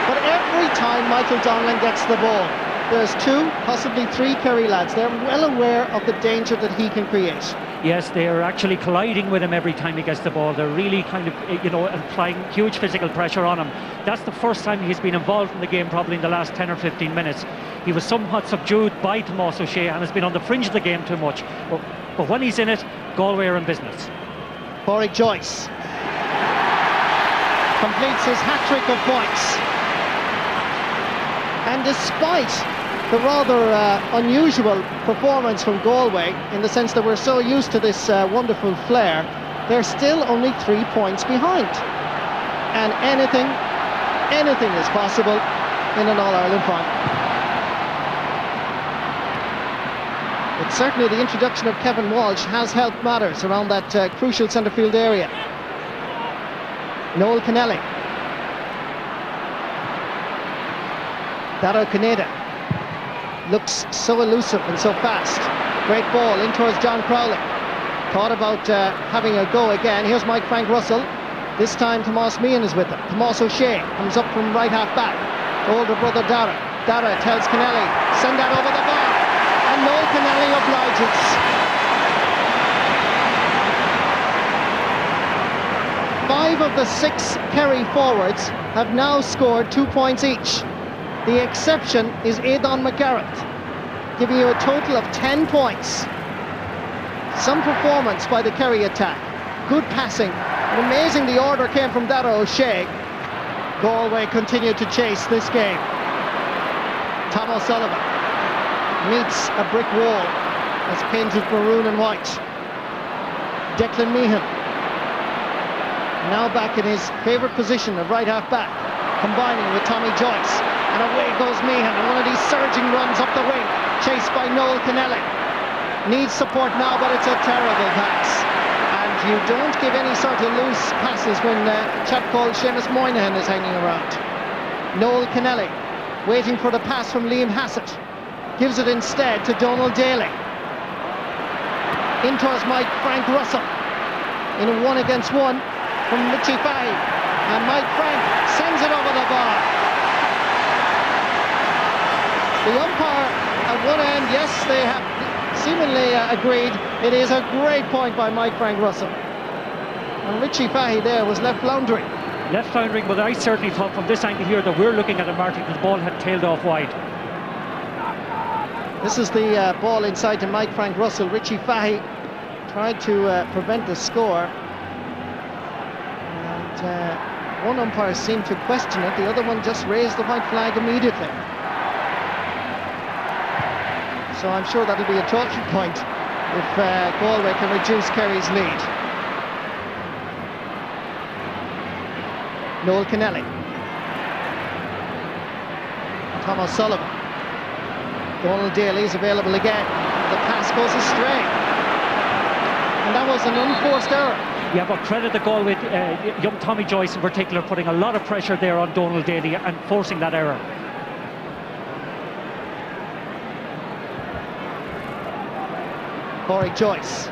But every time Michael Donlan gets the ball, there's 2, possibly 3 Kerry lads. They're well aware of the danger that he can create. Yes, they're actually colliding with him every time he gets the ball. They're really kind of, applying huge physical pressure on him. That's the first time he's been involved in the game, probably in the last 10 or 15 minutes. He was somewhat subdued by Tomás O'Shea and has been on the fringe of the game too much. But when he's in it, Galway are in business. Pádraig Joyce completes his hat-trick of points. And despite the rather unusual performance from Galway, in the sense that we're so used to this wonderful flair, they're still only 3 points behind. And anything is possible in an All-Ireland final. But certainly the introduction of Kevin Walsh has helped matters around that crucial centre field area. Noel Kennelly. Dara Canada looks so elusive and so fast. Great ball in towards John Crowley. Thought about having a go again. Here's Mike Frank Russell. This time Tomás Meehan is with him. Tomás O'Shea comes up from right half back. Older brother Dara. Dara tells Kennelly, send that over the bar. And Noel Kennelly obliges. Five of the 6 Kerry forwards have now scored 2 points each. The exception is Aidan McGarrett, giving you a total of 10 points. Some performance by the Kerry attack. Good passing. And amazing the order came from Dara O'Shea. Galway continued to chase this game. Tom O'Sullivan meets a brick wall that's painted maroon and white. Declan Meehan, now back in his favourite position of right half back, combining with Tommy Joyce. And away goes Meehan, and one of these surging runs up the wing, chased by Noel Kennelly. Needs support now, but it's a terrible pass. And you don't give any sort of loose passes when a chap called Seamus Moynihan is hanging around. Noel Kennelly, waiting for the pass from Liam Hassett. Gives it instead to Donald Daly. In towards Mike Frank Russell. In a 1-against-1 from Richie Fahey. And Mike Frank sends it over the bar. The umpire at one end, yes, they have seemingly agreed. It is a great point by Mike Frank Russell. And Richie Fahey there was left floundering. Left floundering, but I certainly thought from this angle here that we're looking at a Martin, the ball had tailed off wide. This is the ball inside to Mike Frank Russell. Richie Fahey tried to prevent the score. And one umpire seemed to question it, the other one just raised the white flag immediately. So I'm sure that'll be a talking point if Galway can reduce Kerry's lead. Noel Kennelly. Thomas Sullivan. Donald Daly is available again. The pass goes astray. And that was an unforced error. Yeah, but credit the Galway, young Tommy Joyce in particular, putting a lot of pressure there on Donald Daly and forcing that error. Pádraig Joyce.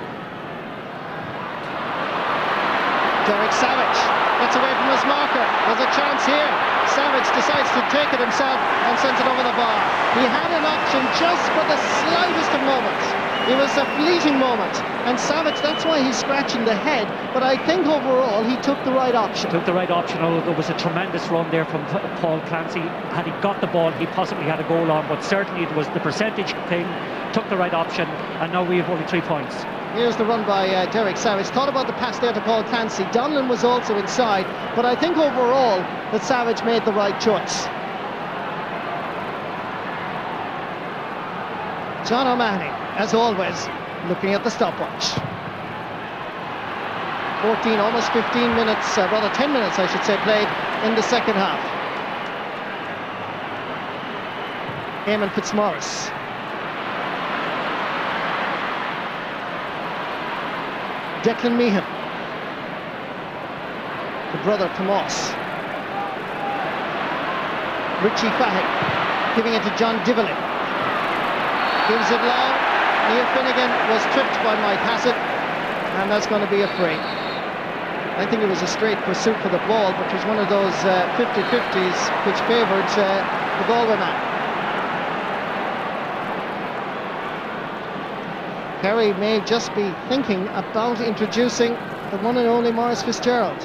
Derek Savage gets away from his marker. There's a chance here. Savage decides to take it himself and sends it over the bar. He had an option just for the slightest of moments. It was a fleeting moment. And Savage, that's why he's scratching the head. But I think overall he took the right option. Took the right option, although there was a tremendous run there from Paul Clancy. Had he got the ball, he possibly had a goal on. But certainly it was the percentage thing. Took the right option, and now we have only 3 points. Here's the run by Derek Savage. Thought about the pass there to Paul Clancy. Donlan was also inside, but I think overall that Savage made the right choice. John O'Mahony, as always, looking at the stopwatch. 14, almost 15 minutes, rather 10 minutes I should say, played in the second half. Eamon Fitzmaurice. Declan Meehan. The brother Tomas. Richie Fahey giving it to John Divilly. Gives it long. Neil Finnegan was tripped by Mike Hassett, and that's going to be a free. I think it was a straight pursuit for the ball, but it was one of those 50-50s which favoured the Galway man. Kerry may just be thinking about introducing the one and only Maurice Fitzgerald,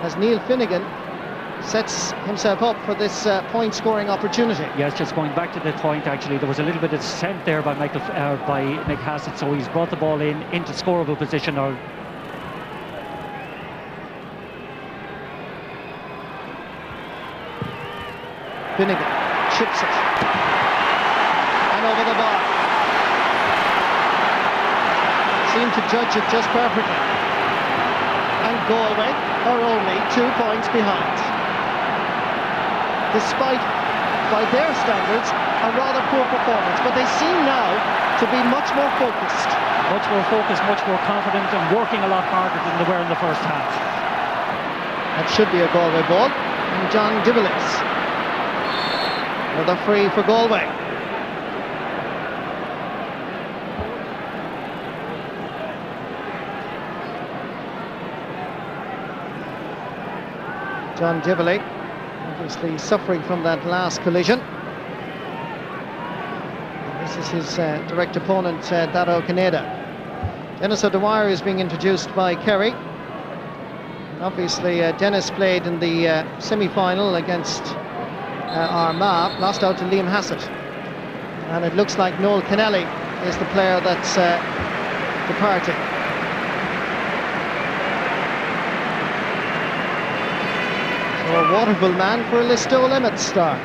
as Neil Finnegan sets himself up for this point-scoring opportunity. Yes, just going back to the point, actually, there was a little bit of dissent there by Mick Hassett, so he's brought the ball into scoreable position. Finnegan chips it, and over the bar. Seemed to judge it just perfectly. And Galway are only 2 points behind, despite, by their standards, a rather poor performance. But they seem now to be much more focused. Much more focused, much more confident, and working a lot harder than they were in the first half. That should be a Galway ball. And John Divillis. Another free for Galway. John Divilly, obviously suffering from that last collision. And this is his direct opponent, Dado Caneda. Dennis O'Dwyer is being introduced by Kerry. And obviously, Dennis played in the semi-final against Armagh, lost out to Liam Hassett. And it looks like Noel Kennelly is the player that's departing. So a Waterville man for a Listow Limits star.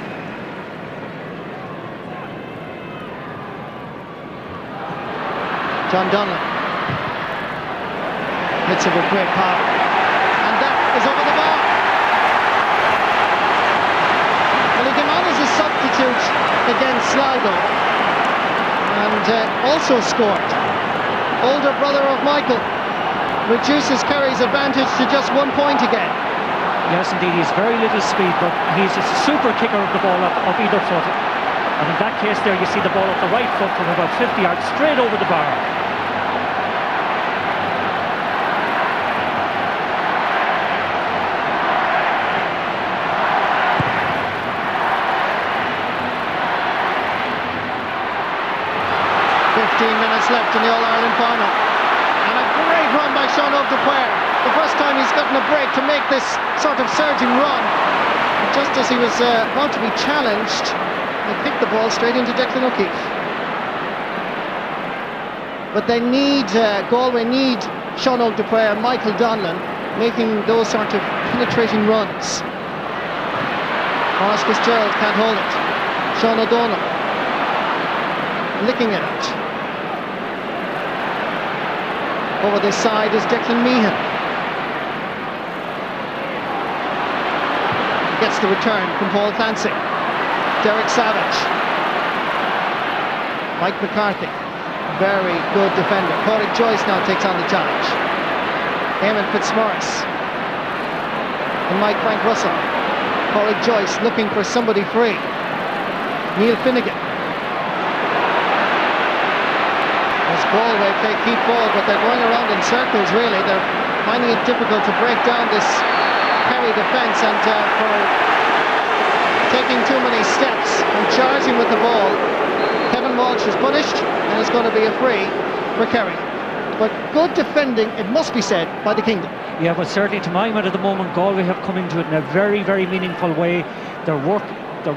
John Donlan hits it with great power, and that is over the bar. Well, he came on as a substitute against Sligo and also scored. Older brother of Michael reduces Kerry's advantage to just 1 point again. Yes, indeed, he's very little speed, but he's a super kicker of the ball up either foot. And in that case there, you see the ball off the right foot from about 50 yards straight over the bar. Left in the All-Ireland final, and a great run by Sean O'Dwyer. The first time he's gotten a break to make this sort of surging run. And just as he was about to be challenged, he kicked the ball straight into Declan O'Keefe. But they need, Galway need Sean O'Dwyer and Michael Donlan making those sort of penetrating runs. Maurice Fitzgerald can't hold it. Sean O'Donnell licking at it. Over this side is Declan Meehan. Gets the return from Paul Clancy. Derek Savage. Mike McCarthy, very good defender. Corey Joyce now takes on the challenge. Eamon Fitzmaurice and Mike Frank Russell. Corey Joyce looking for somebody free. Neil Finnegan. Galway play keep ball, but they're going around in circles really. They're finding it difficult to break down this Kerry defence, and for taking too many steps and charging with the ball, Kevin Walsh is punished, and it's going to be a free for Kerry. But good defending, it must be said, by the Kingdom. Yeah, but certainly to my mind at the moment, Galway have come into it in a very, very meaningful way. They're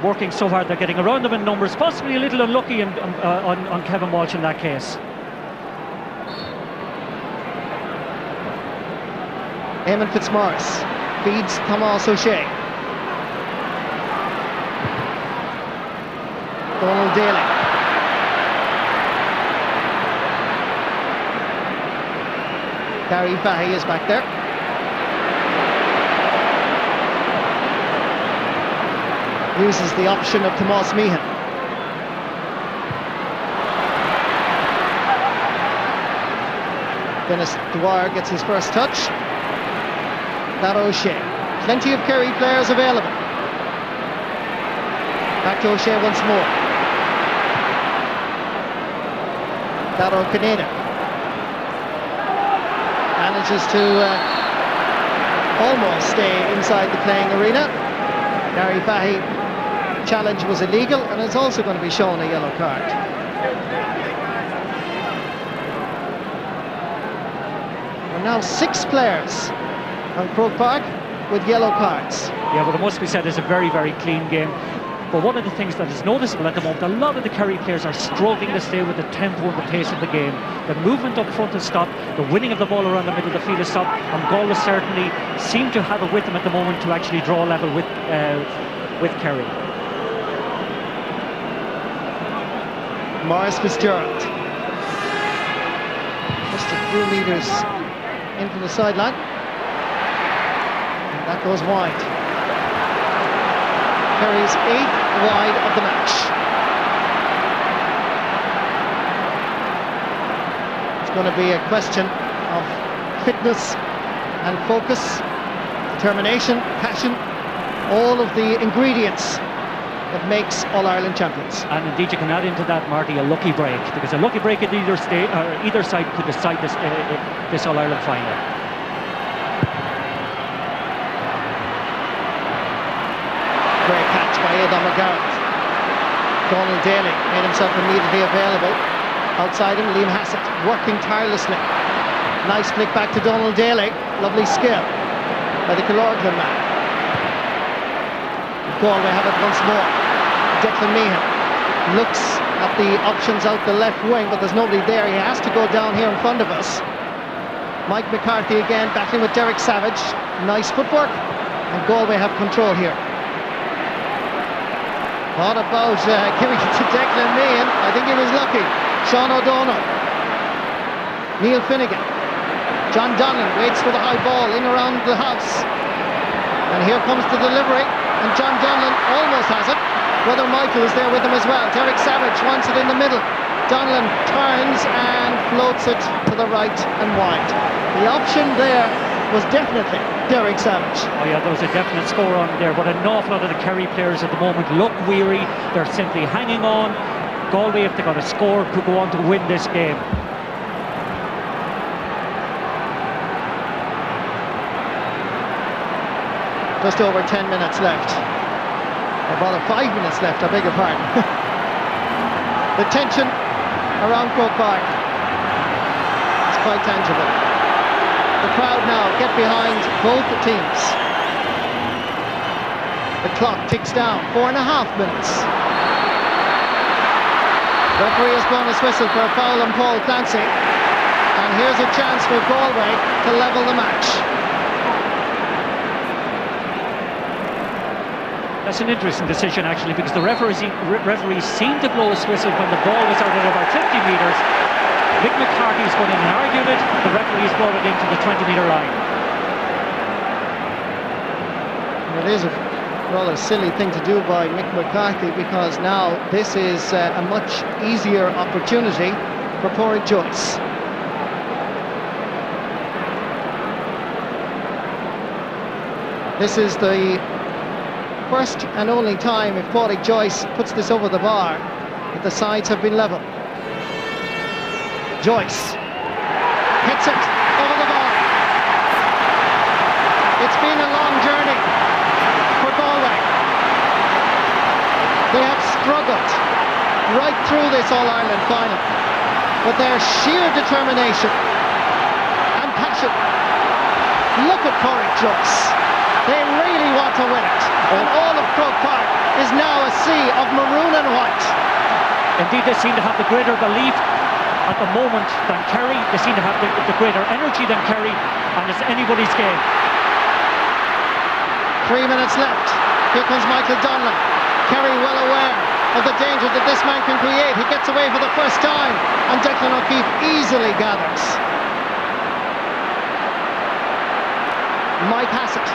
working so hard, they're getting around them in numbers, possibly a little unlucky on Kevin Walsh in that case. Eamon Fitzmaurice feeds Thomas O'Shea. Donald Daly. Gary Fahey is back there. Uses the option of Tomas Meehan. Dennis Dwyer gets his first touch. That O'Shea. Plenty of Kerry players available. Back to O'Shea once more. Daro Caneda manages to almost stay inside the playing arena. Gary Fahey challenge was illegal and is also going to be shown a yellow card. And now 6 players on Croke Park with yellow cards. Yeah, but it must be said it's a very, very clean game. But one of the things that is noticeable at the moment, a lot of the Kerry players are struggling to stay with the tempo and the pace of the game. The movement up front has stopped, the winning of the ball around the middle of the field has stopped, and Galway certainly seem to have it with them at the moment to actually draw level with Kerry. Maurice Fitzgerald. Just a few metres in from the sideline. And that goes wide. Kerry's 8th wide of the match. It's going to be a question of fitness and focus, determination, passion, all of the ingredients that makes All-Ireland champions. And indeed you can add into that, Marty, a lucky break, because a lucky break at either side could decide this All-Ireland final. Great catch by Aidan McGarrett. Donald Daly made himself immediately available. Outside him, Liam Hassett working tirelessly. Nice flick back to Donald Daly. Lovely skill by the Killorglin man. Galway have it once more. Declan Meehan looks at the options out the left wing, but there's nobody there. He has to go down here in front of us. Mike McCarthy again battling with Derek Savage. Nice footwork, and Galway have control here. What about giving it to Declan Meehan? I think he was lucky. Sean O'Donnell. Neil Finnegan. John Donlan waits for the high ball in around the house. And here comes the delivery. And John Donlan almost has it. Brother Michael is there with him as well. Derek Savage wants it in the middle. Donlan turns and floats it to the right and wide. The option there was definitely Derek Savage. Oh yeah, there was a definite score on there, but an awful lot of the Kerry players at the moment look weary. They're simply hanging on. Galway, if they got a score, could go on to win this game. Just over 10 minutes left. Or rather 5 minutes left, I beg your pardon. The tension around Croke Park is quite tangible. The crowd now get behind both teams. The clock ticks down, 4.5 minutes. Referee has blown his whistle for a foul on Paul Clancy. And here's a chance for Galway to level the match. That's an interesting decision actually, because the referees seemed to blow his whistle when the ball was out at about 50 metres. Mick McCarthy's gone in and argued it. The referee's brought it into the 20-metre line. It is a rather silly thing to do by Mick McCarthy, because now this is a much easier opportunity for Pádraig Joyce. This is the first and only time, if Pádraig Joyce puts this over the bar, that the sides have been level. Joyce hits it over the bar. It's been a long journey for Galway. They have struggled right through this All-Ireland final, but their sheer determination and passion. Look at Pádraig Joyce. They really want to win it. And all of Croke Park is now a sea of maroon and white. Indeed, they seem to have the greater belief at the moment than Kerry. They seem to have the greater energy than Kerry, and it's anybody's game. 3 minutes left. Here comes Michael Donlan. Kerry well aware of the danger that this man can create. He gets away for the first time, and Declan O'Keefe easily gathers. Mike Hassett.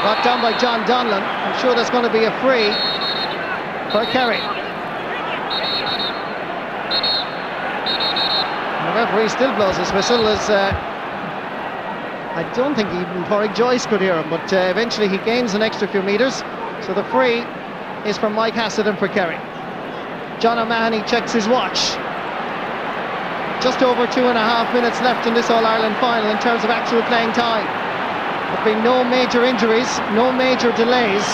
Brought down by John Donlan. I'm sure there's going to be a free for Kerry. The referee still blows his whistle as I don't think even Porrick Joyce could hear him, but eventually he gains an extra few metres. So the free is for Mike Hassett and for Kerry. John O'Mahony checks his watch. Just over 2.5 minutes left in this All-Ireland final in terms of actual playing time. There've been no major injuries, no major delays.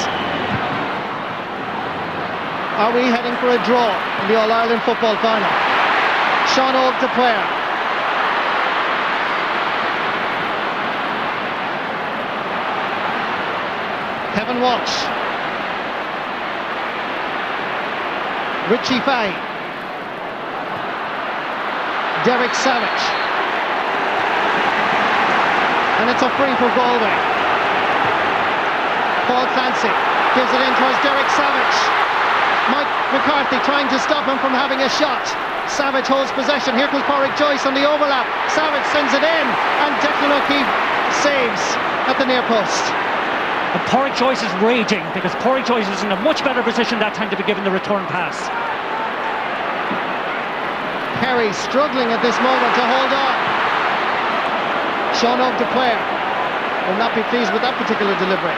Are we heading for a draw in the All-Ireland football final? Sean Oak to player. Kevin Walsh. Richie Fahey. Derek Savage. And it's a free for Galway. Paul Clancy gives it in towards Derek Savage. Mike McCarthy trying to stop him from having a shot. Savage holds possession. Here comes Porrick Joyce on the overlap. Savage sends it in, and Declan O'Keefe saves at the near post. And Porrick Joyce is raging because Porrick Joyce was in a much better position that time to be given the return pass. Kerry struggling at this moment to hold on. Sean Oak de Clare will not be pleased with that particular delivery.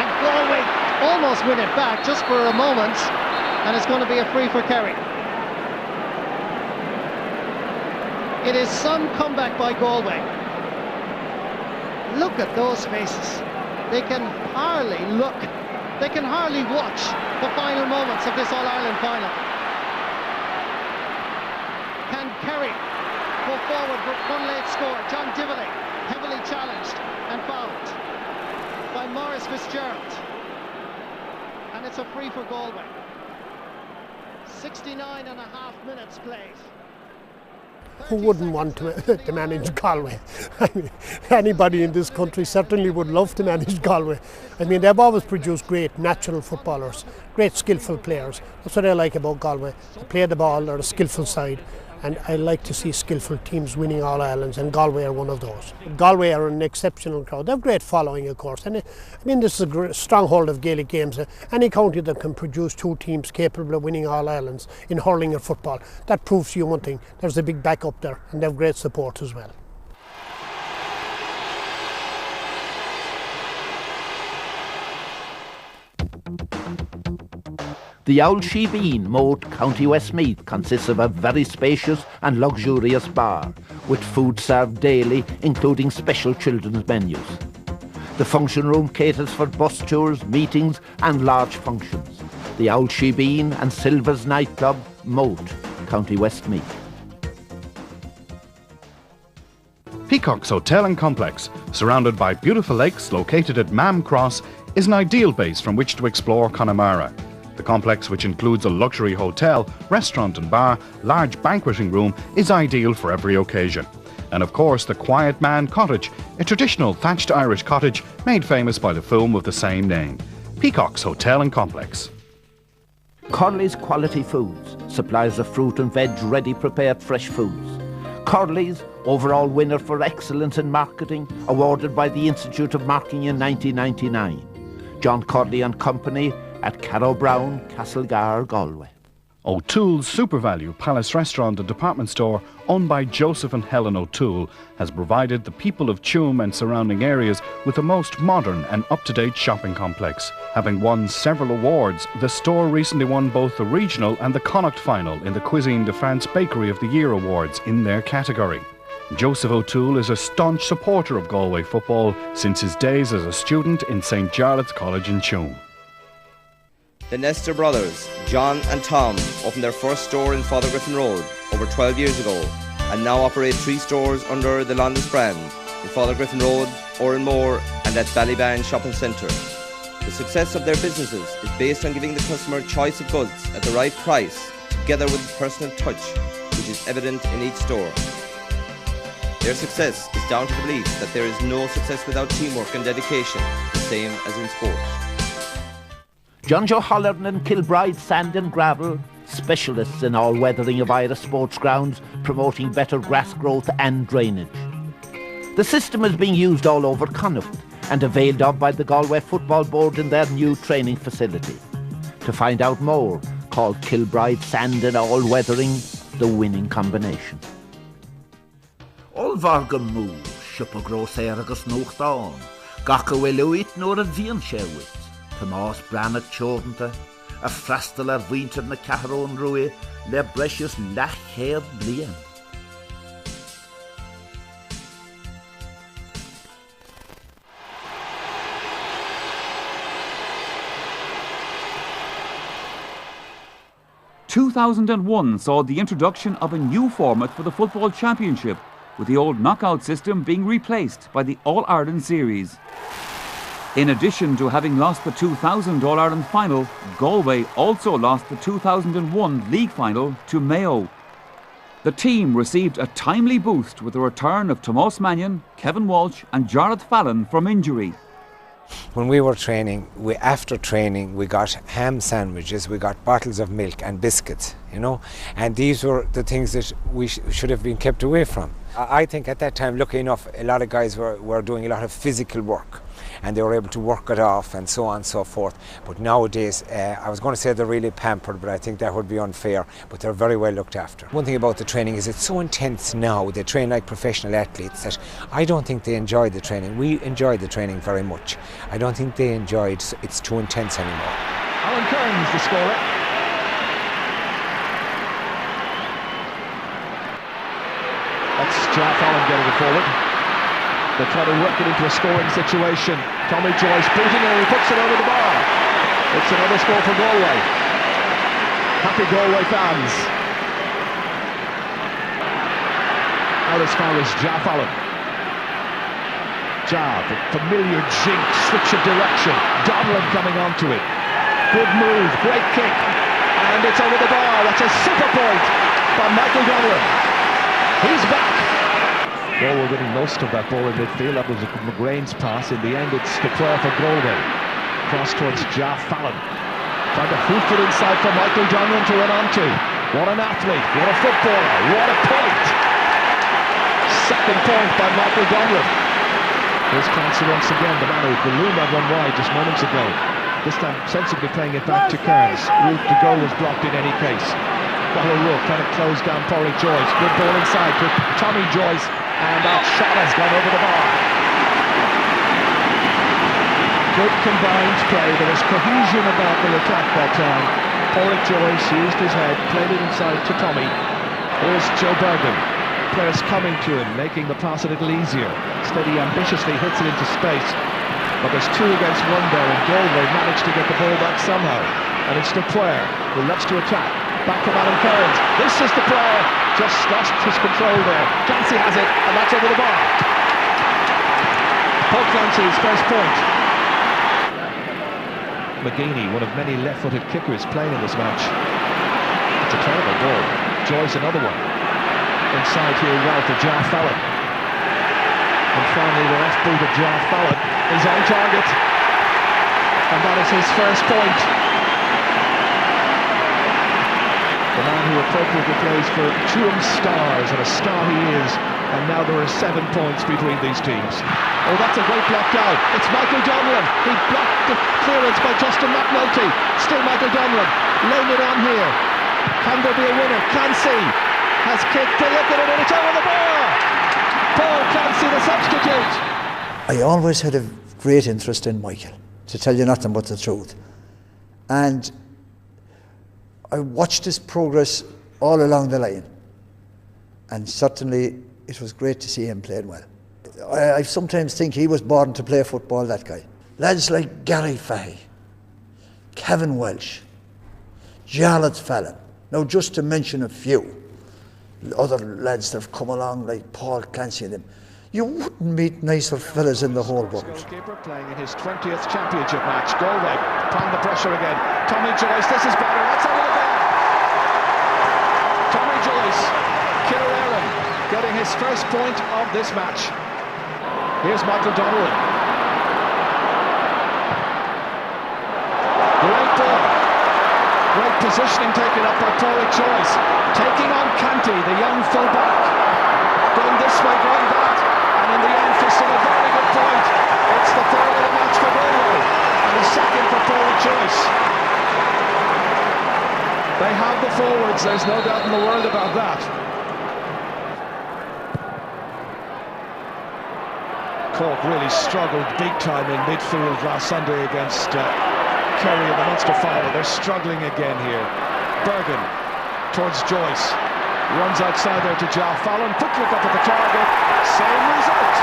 And Galway almost win it back just for a moment, and it's going to be a free for Kerry. It is some comeback by Galway. Look at those faces. They can hardly look, they can hardly watch the final moments of this All-Ireland final. Can Kerry go forward with one late score? John Divilly, heavily challenged and fouled by Maurice Fitzgerald. And it's a free for Galway. 69.5 minutes played. Who wouldn't want to manage Galway? I mean, anybody in this country certainly would love to manage Galway. I mean, they've always produced great natural footballers, great skillful players. That's what I like about Galway. They play the ball, they're a skillful side, and I like to see skillful teams winning All Irelands, and Galway are one of those. Galway are an exceptional crowd. They have great following, of course, and I mean, this is a great stronghold of Gaelic games. Any county that can produce two teams capable of winning All Irelands in hurling or football, that proves to you one thing: there's a big back up there, and they have great support as well. The Old Sheebeen Moat, County Westmeath, consists of a very spacious and luxurious bar, with food served daily, including special children's menus. The function room caters for bus tours, meetings and large functions. The Old Sheebeen and Silver's nightclub, Moat, County Westmeath. Peacock's Hotel and Complex, surrounded by beautiful lakes located at Mam Cross, is an ideal base from which to explore Connemara. The complex, which includes a luxury hotel, restaurant and bar, large banqueting room, is ideal for every occasion. And of course, the Quiet Man Cottage, a traditional thatched Irish cottage made famous by the film of the same name. Peacock's Hotel and Complex. Corley's Quality Foods supplies the fruit and veg ready prepared fresh foods. Corley's, overall winner for excellence in marketing, awarded by the Institute of Marketing in 1999. John Corley and Company at Carrow Brown, Castlegar, Galway. O'Toole's SuperValue Palace Restaurant and Department Store, owned by Joseph and Helen O'Toole, has provided the people of Tuam and surrounding areas with the most modern and up-to-date shopping complex. Having won several awards, the store recently won both the regional and the Connacht final in the Cuisine de France Bakery of the Year awards in their category. Joseph O'Toole is a staunch supporter of Galway football since his days as a student in St. Jarlath's College in Tuam. The Nestor brothers, John and Tom, opened their first store in Father Griffin Road over 12 years ago and now operate 3 stores under the Londis brand in Father Griffin Road, Oranmore and at Ballyban Shopping Centre. The success of their businesses is based on giving the customer a choice of goods at the right price, together with personal touch, which is evident in each store. Their success is down to the belief that there is no success without teamwork and dedication, the same as in sport. John Joe Holleran and Kilbride Sand and Gravel, specialists in all weathering of Irish sports grounds, promoting better grass growth and drainage. The system is being used all over Connaught and availed of by the Galway Football Board in their new training facility. To find out more, call Kilbride Sand and All Weathering the winning combination. All Varden move, Shuppa Gross Eragus Nuchtan, Gaka Willuit nor a Vian Sherwit, Tomas Branagh Chornta, a Frasteler Winter na Caharon Rui, Le Precious Lach Hair Blien. ...2001 saw the introduction of a new format for the Football Championship, with the old knockout system being replaced by the All-Ireland Series. In addition to having lost the 2000 All-Ireland final, Galway also lost the 2001 League final to Mayo. The team received a timely boost with the return of Tomás Mannion, Kevin Walsh and Jarlath Fallon from injury. When we were training, after training we got ham sandwiches, we got bottles of milk and biscuits, you know, and these were the things that we should have been kept away from. I think at that time, lucky enough, a lot of guys were doing a lot of physical work and they were able to work it off and so on and so forth. But nowadays, I was going to say they're really pampered, but I think that would be unfair, but they're very well looked after. One thing about the training is it's so intense now, they train like professional athletes, that I don't think they enjoy the training. We enjoy the training very much. I don't think they enjoy it, it's too intense anymore. Alan Kearns, the scorer. That's Jack Allen getting it forward. They're trying to work it into a scoring situation. Tommy Joyce booting it, he puts it over the bar. It's another score for Galway. Happy Galway fans. Out as far as Jaff Allen. Jaff, familiar jink, switch of direction. Donlan coming onto it. Good move, great kick. And it's over the bar. That's a super point by Michael Donlan. He's back. Galway winning most of that ball in midfield. That was McGrain's pass. In the end, it's Declare for Galway. Cross towards Jaff Fallon. Trying to hoof it inside for Michael Donlan to run onto. What an athlete, what a footballer, what a point! Second point by Michael Donlan. Here's Clancy once again, the man who ballooned that one wide just moments ago. This time sensibly playing it back to Kearns. Route to goal was blocked in any case. Rook trying to close down Porrick Joyce. Good ball inside to Tommy Joyce. And that shot has gone over the bar. Good combined play. There was cohesion about the attack that time. Porrick Joyce used his head, played it inside to Tommy. Here's Joe Bergen. Players coming to him, making the pass a little easier. Steady ambitiously hits it into space. But there's 2 against 1 there, and Galway managed to get the ball back somehow. And it's Declare who loves to attack. Back from Alan Kearns. This is the player. Just lost his control there. Clancy has it, and that's over the bar. Paul Clancy's first point. McGeaney, one of many left-footed kickers playing in this match. It's a terrible ball. Joyce, another one. Inside here, well to Jaff Fallon. And finally, the left boot of Jaff Fallon is on target. And that is his first point. The man who appropriately plays for Tuam Stars, and a star he is, and now there are 7 points between these teams. Oh, that's a great block down. It's Michael Donlan. He blocked the clearance by Justin McNulty. Still Michael Donlan, laying it on here. Can there be a winner? Clancy has kicked to look at it, and it's over the bar. Paul Clancy, the substitute. I always had a great interest in Michael, to tell you nothing but the truth. And I watched his progress all along the line, and certainly it was great to see him playing well. I sometimes think he was born to play football, that guy. Lads like Gary Fahey, Kevin Welsh, Jarlath Fallon, now just to mention a few, other lads that have come along like Paul Clancy and them. You wouldn't meet nicer fellas in the whole world. Goalkeeper playing in his 20th championship match. Galway applying the pressure again. Tommy Joyce, this is better. That's over the bar. Tommy Joyce, Killer Aaron, getting his first point of this match. Here's Michael Donlan. Great ball. Great positioning taken up by Porrick Joyce. Taking on Canty, the young fullback. Going this way, going that. And in the end, point. It's the third of the match for Galway and the second for Paul Joyce. They have the forwards, there's no doubt in the world about that. Cork really struggled big time in midfield last Sunday against Kerry in the Munster final. They're struggling again here. Bergen towards Joyce. Runs outside there to Jar Fallon. Quick look up at the target. Same result.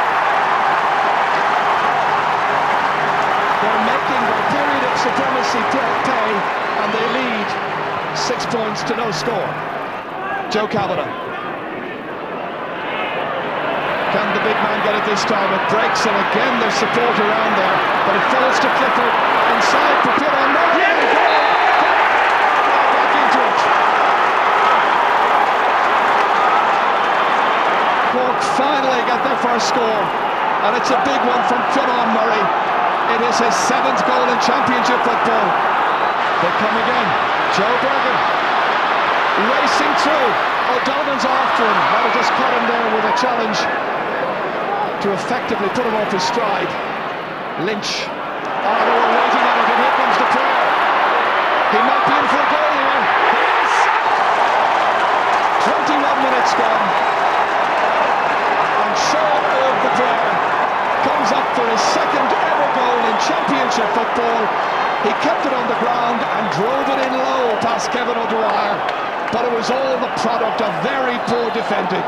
They're making their period of supremacy pay, and they lead 6 points to no score. Joe Kavanagh. Can the big man get it this time? It breaks, and again there's support around there, but it falls to Clifford. Inside for Peter Murray. Back into it. Cork finally get their first score, and it's a big one from Fionn Murray. It is his 7th goal in championship football. They come again. Joe Bergen racing through. O'Donovan's after him. Might have just caught him there with a challenge to effectively put him off his stride. Lynch. Oh, they were waiting at it, and here comes the player. He might be in for a goal here. He is. 21 minutes gone. And Sean Ord, the player, comes up for his 2nd ever goal in championship football. He kept it on the ground and drove it in low past Kevin O'Dwyer. But it was all the product of very poor defending.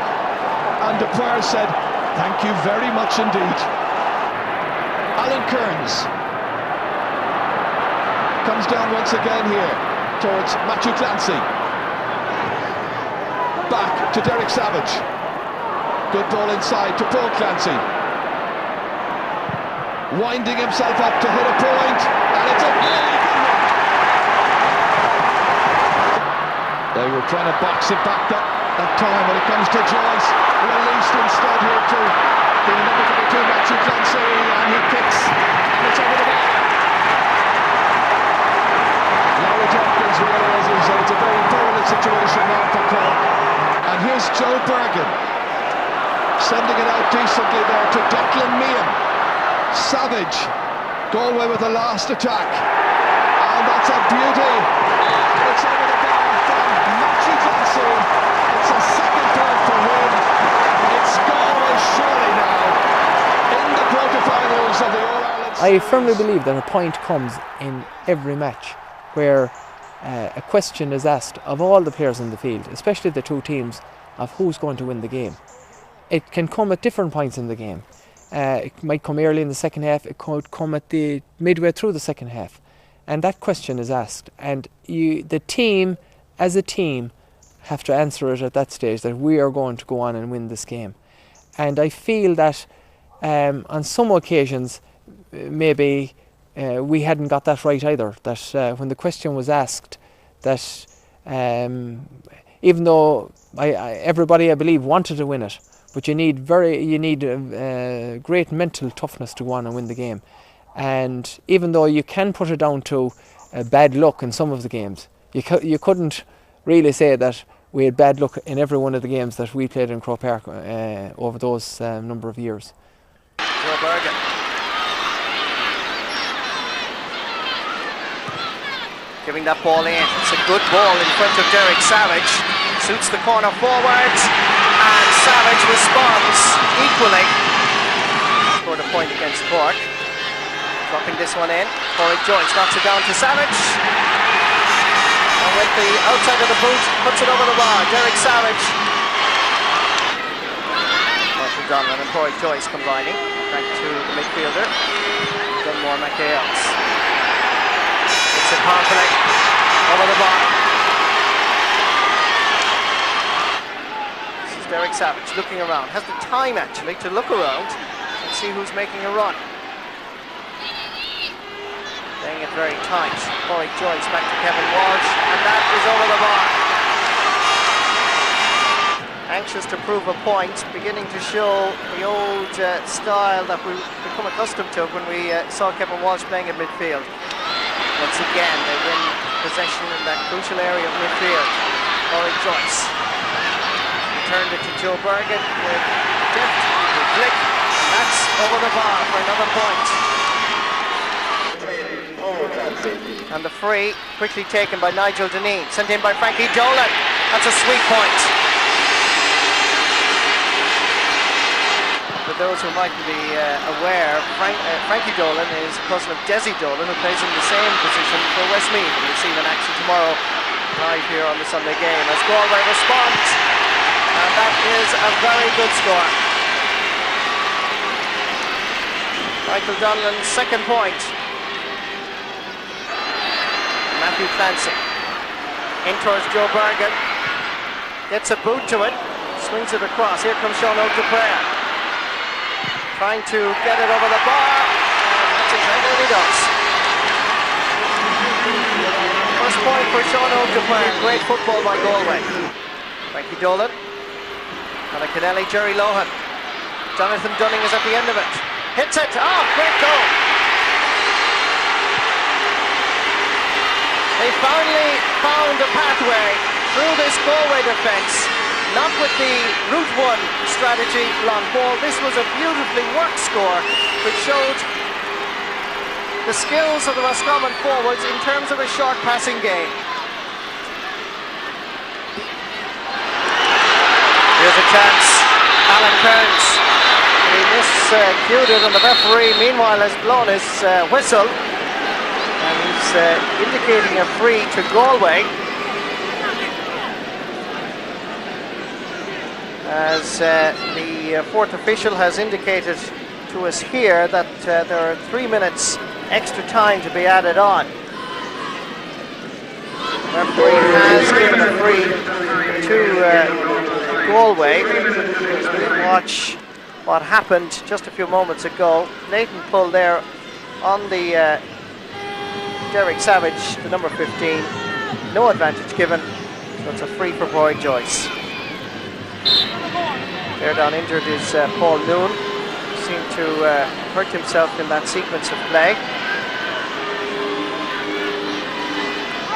And the player said, "Thank you very much indeed." Alan Kearns comes down once again here towards Matthew Clancy. Back to Derek Savage. Good ball inside to Paul Clancy. Winding himself up to hit a point, and it's a really good one. They were trying to box it back that time when it comes to Joyce. Released instead here to the number 22, Matthew Clancy, and he kicks, and it's over the bar. Larry Tompkins realises that it's a very perilous situation now for Cork. And here's Joe Bergen, sending it out decently there to Declan Meehan. Savage, Galway with the last attack, and that's a beauty. It's over the bar from Matthew Clancy. It's a 2nd point for him. It's Galway surely now in the quarterfinals of the All-Ireland. I firmly believe that a point comes in every match where a question is asked of all the players in the field, especially the two teams, of who's going to win the game. It can come at different points in the game. It might come early in the second half, it could come at the midway through the second half, and that question is asked, and the team as a team have to answer it at that stage, that we are going to go on and win this game. And I feel that on some occasions maybe we hadn't got that right either, that when the question was asked, that even though everybody I believe wanted to win it, but you need great mental toughness to go on and win the game. And even though you can put it down to bad luck in some of the games, you couldn't really say that we had bad luck in every one of the games that we played in Croke Park over those number of years. Joe Bergen. Giving that ball in. It's a good ball in front of Derek Savage. Suits the corner forward. And Savage responds equally. Scored a point against Cork. Dropping this one in. Corey Joyce knocks it down to Savage. And with the outside of the boot, puts it over the bar. Derek Savage. Marshall Donovan and Corey Joyce combining. Back to the midfielder. Dunmore McHales. It's a conflict over the bar. Derek Savage looking around, has the time actually to look around and see who's making a run. Playing it very tight. Corey Joyce back to Kevin Walsh, and that is over the bar. Anxious to prove a point, beginning to show the old style that we've become accustomed to when we saw Kevin Walsh playing in midfield. Once again, they win possession in that crucial area of midfield. Corey Joyce turned it to Joe Bergen with deft, with flick, and That's over the bar for another point. And the free quickly taken by Nigel Deneen, sent in by Frankie Dolan. That's a sweet point. For those who might be aware, Frankie Dolan is cousin of Desi Dolan, who plays in the same position for Westmeath. And we'll see him in action tomorrow live here on the Sunday game as Galway responds. And that is a very good score. Michael Donlan's second point. Matthew Clancy in towards Joe Bergen, gets a boot to it, swings it across. Here comes Sean O'Dupre, trying to get it over the bar, and that's exactly what he does. First point for Sean O'Dupre. Great football by Galway. Frankie Dolan, Conor Kennelly, Jerry Lohan. Jonathan Dunning is at the end of it. Hits it. Oh, great goal. They finally found a pathway through this Galway defence, not with the Route 1 strategy long ball. This was a beautifully worked score which showed the skills of the Roscommon forwards in terms of a short passing game. Here's a chance. Alan Kearns. He miscued it, and the referee meanwhile has blown his whistle. And he's indicating a free to Galway, as the fourth official has indicated to us here that there are 3 minutes extra time to be added on. The referee has given a free to Galway. As we watch what happened just a few moments ago, Nathan pulled there on the Derek Savage, the number 15, no advantage given, so it's a free for Roy Joyce. There down injured is Paul Noon, seemed to hurt himself in that sequence of play.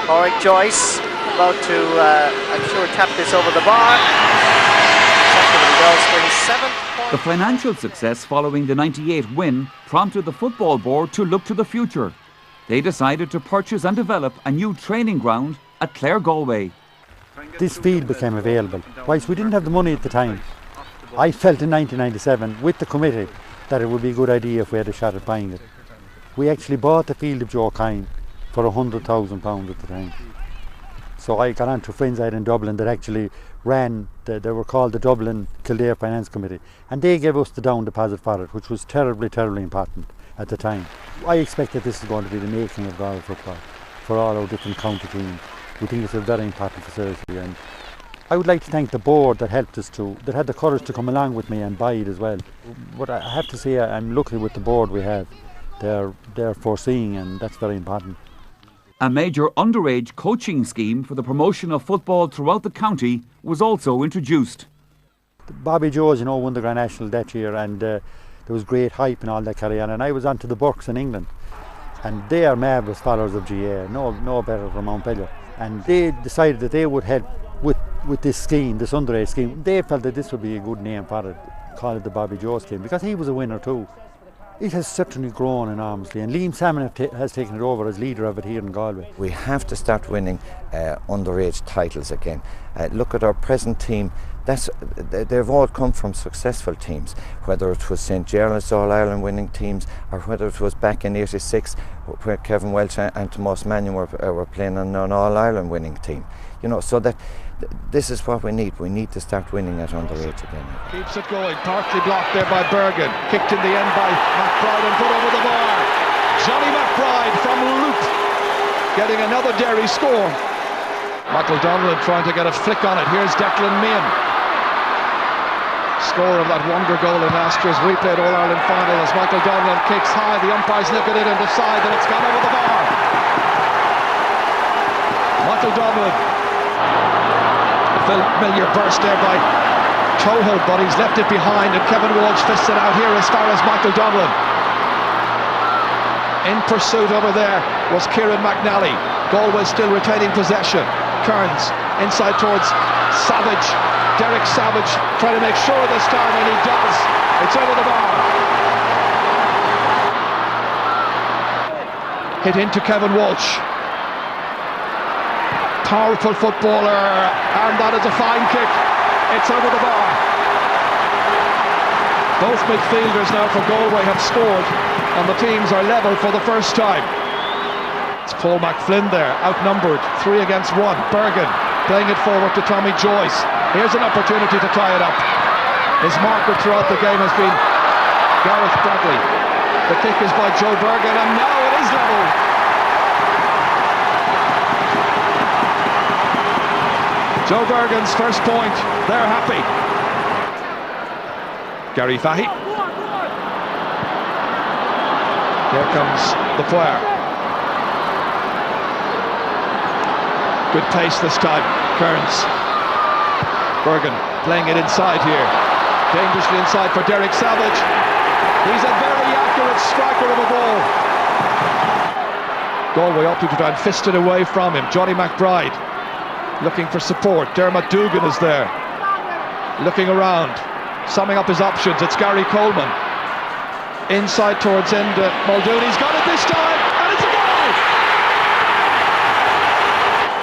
Roy Joyce about to, I'm sure, tap this over the bar. Exactly what he does for his 7th point. The financial success following the 98 win prompted the football board to look to the future. They decided to purchase and develop a new training ground at Clare Galway. This field became available. Whilst we didn't have the money at the time, I felt in 1997 with the committee that it would be a good idea if we had a shot at buying it. We actually bought the field of Joe Kine for £100,000 at the time. So I got on to friends I had in Dublin that actually ran, they were called the Dublin Kildare Finance Committee, and they gave us the down deposit for it, which was terribly, terribly important at the time. I expect that this is going to be the making of Galway football for all our different county teams. We think it's a very important facility, and I would like to thank the board that helped us that had the courage to come along with me and buy it as well. But I have to say I'm lucky with the board we have. They're foreseeing, and that's very important. A major underage coaching scheme for the promotion of football throughout the county was also introduced. Bobby Joes, won the Grand National that year, and there was great hype and all that carry on. And I was on to the Burks in England, and they are marvellous followers of GA, no better than Montpellier. And they decided that they would help with this scheme, this underage scheme. They felt that this would be a good name for it, call it the Bobby Joe scheme, because he was a winner too. It has certainly grown enormously, and Liam Salmon has taken it over as leader of it here in Galway. We have to start winning underage titles again. Look at our present team. They've all come from successful teams, whether it was St. Gerald's All-Ireland winning teams, or whether it was back in '86 where Kevin Welch and Tomas Mannion were playing on an All-Ireland winning team. So that this is what we need. We need to start winning at underage again. Keeps it going, partly blocked there by Bergen. Kicked in the end by McBride and put over the bar. Johnny McBride from Loop getting another Derry score. Michael Donlan trying to get a flick on it. Here's Declan Meehan. Score of that wonder goal in last year's replayed All-Ireland final as Michael Donlan kicks high. The umpires look at it and decide that it's gone over the bar. Michael Donlan. Familiar burst there by Cohill, but he's left it behind, and Kevin Walsh fists it out here as far as Michael Donlan. In pursuit over there was Kieran McNally. Galway still retaining possession. Kearns inside towards Savage. Derek Savage trying to make sure this time, and he does. It's over the bar. Hit into Kevin Walsh. Powerful footballer, and that is a fine kick. It's over the bar. Both midfielders now for Galway have scored, and the teams are level for the first time. It's Paul McFlynn there, outnumbered, 3 against 1. Bergen playing it forward to Tommy Joyce. Here's an opportunity to tie it up. His marker throughout the game has been Gareth Bradley. The kick is by Joe Bergen, and now it is level. Joe Bergen's first point, they're happy. Gary Fahy. Here comes the player. Good pace this time, Kearns. Bergen playing it inside here. Dangerously inside for Derek Savage. He's a very accurate striker of a ball. Galway opted to try and fist it away from him. Johnny McBride looking for support. Dermot Dugan is there, looking around, summing up his options. It's Gary Coleman. Inside towards Enda Muldoon. He's got it this time, and it's a goal!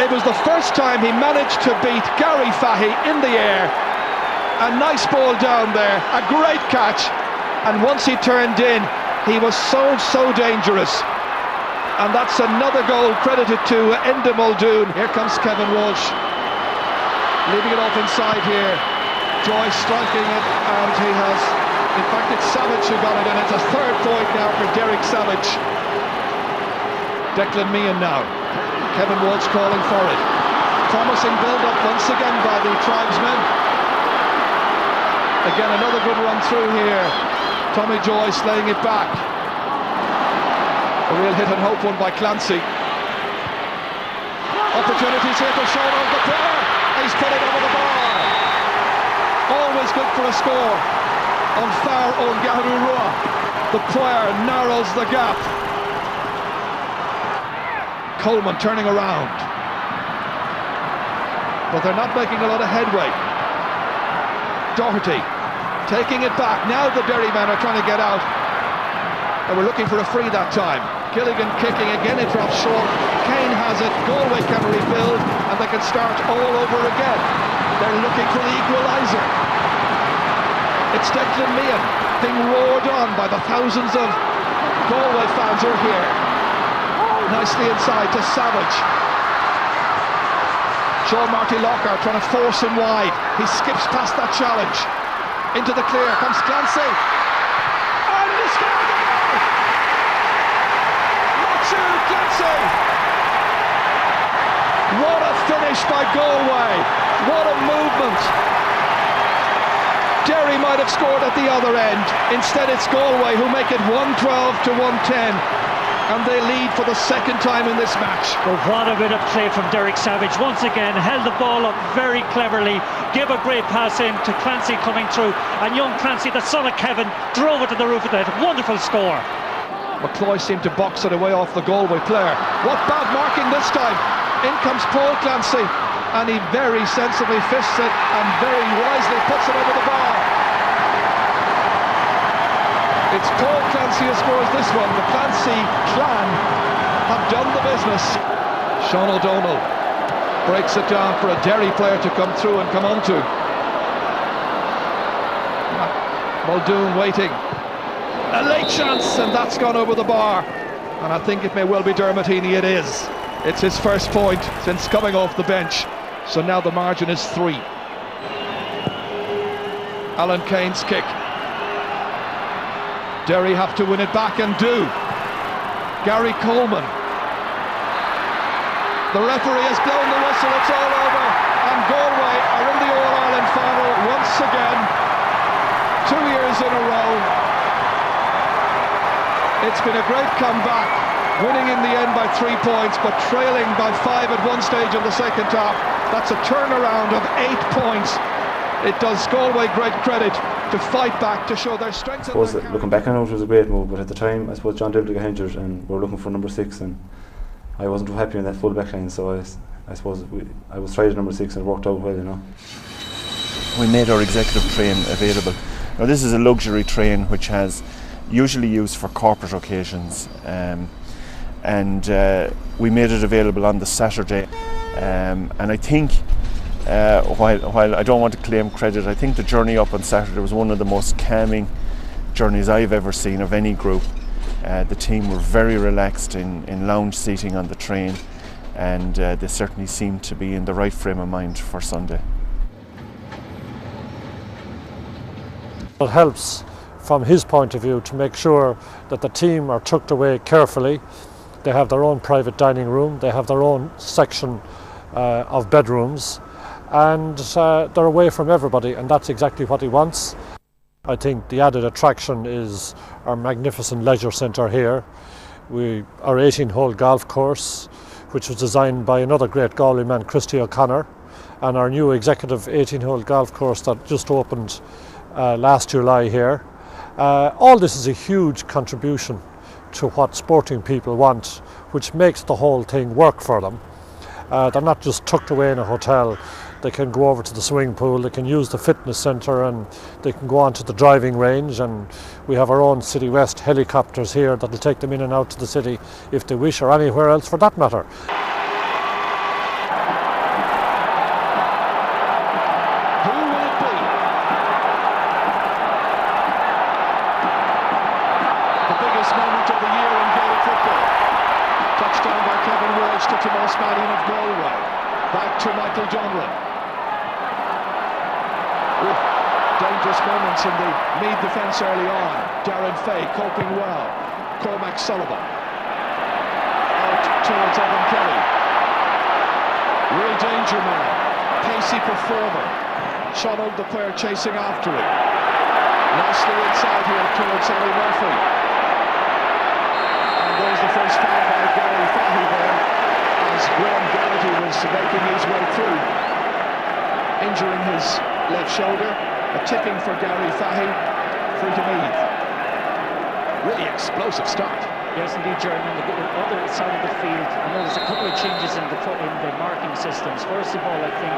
It was the first time he managed to beat Gary Fahy in the air. A nice ball down there, a great catch, and once he turned in, he was so dangerous. And that's another goal credited to Enda Muldoon. Here comes Kevin Walsh, leaving it off inside here. Joyce striking it, and he has, in fact it's Savage who got it, and it's a third point now for Derek Savage. Declan Meehan now. Kevin Walsh calling for it. Promising build-up once again by the tribesmen. Again, another good run through here. Tommy Joyce laying it back. A real hit and hope one by Clancy. Opportunities here for Sean on the player. He's put it over the bar. Always good for a score on Far on Gaharurua. The player narrows the gap. Coleman turning around, but they're not making a lot of headway. Doherty taking it back. Now the Derry men are trying to get out. They were looking for a free that time. Gilligan kicking again, it drops short. Kane has it. Galway can rebuild, and they can start all over again. They're looking for the equaliser. It's Declan Meehan being roared on by the thousands of Galway fans who are here. Nicely inside to Savage. Sean Marty Lockhart trying to force him wide. He skips past that challenge. Into the clear comes Clancy. And he scored! Matthew Clancy! What a finish by Galway! What a movement! Derry might have scored at the other end. Instead it's Galway who make it 112 to 110. And they lead for the second time in this match. Well, what a bit of play from Derek Savage. Once again, held the ball up very cleverly, gave a great pass in to Clancy coming through. And young Clancy, the son of Kevin, drove it to the roof of the net. Wonderful score. McCloy seemed to box it away off the Galway player. What bad marking this time. In comes Paul Clancy, and he very sensibly fists it and very wisely puts it over the bar. It's Paul Clancy who scores this one. The Clancy clan have done the business. Sean O'Donnell breaks it down for a Derry player to come through and come onto. Muldoon waiting. A late chance, and that's gone over the bar. And I think it may well be Dermot Heaney. It is. It's his first point since coming off the bench. So now the margin is 3. Alan Kane's kick. Derry have to win it back and do. Gary Coleman. The referee has blown the whistle, it's all over, and Galway are in the All-Ireland final once again, 2 years in a row. It's been a great comeback, winning in the end by 3 points, but trailing by 5 at one stage in the second half. That's a turnaround of 8 points. It does Galway great credit to fight back, to show their strength. I suppose looking back on it, it was a great move, but at the time I suppose John Dibble got injured and we were looking for number 6, and I wasn't too happy in that full back line, so I suppose I was tried at number 6 and it worked out well, you know. we made our executive train available. Now this is a luxury train which has usually used for corporate occasions, and we made it available on the Saturday, and I think while I don't want to claim credit, I think the journey up on Saturday was one of the most calming journeys I've ever seen of any group. The team were very relaxed in lounge seating on the train, and they certainly seemed to be in the right frame of mind for Sunday. It helps from his point of view to make sure that the team are tucked away carefully. They have their own private dining room, they have their own section of bedrooms, and they're away from everybody, and that's exactly what he wants. I think the added attraction is our magnificent leisure centre here. Our 18-hole golf course, which was designed by another great Galway man, Christy O'Connor, and our new executive 18-hole golf course that just opened last July here. All this is a huge contribution to what sporting people want, which makes the whole thing work for them. They're not just tucked away in a hotel. They can go over to the swimming pool, they can use the fitness centre, and they can go on to the driving range, and we have our own City West helicopters here that will take them in and out to the city if they wish, or anywhere else for that matter. Dangerous moments in the Meath defence early on. Darren Fay coping well. Cormac Sullivan out towards Evan Kelly. Real danger man, pacey performer. Sean the player chasing after him. Nicely inside here towards Ollie Murphy. And there's the first foul by Gary Fahy there as Graham Garrity was making his way through, injuring his left shoulder. A tipping for Gary Fahy, free to Meath. Really explosive start. Yes, indeed, Jordan. On the other side of the field, I know there's a couple of changes in the marking systems. First of all, I think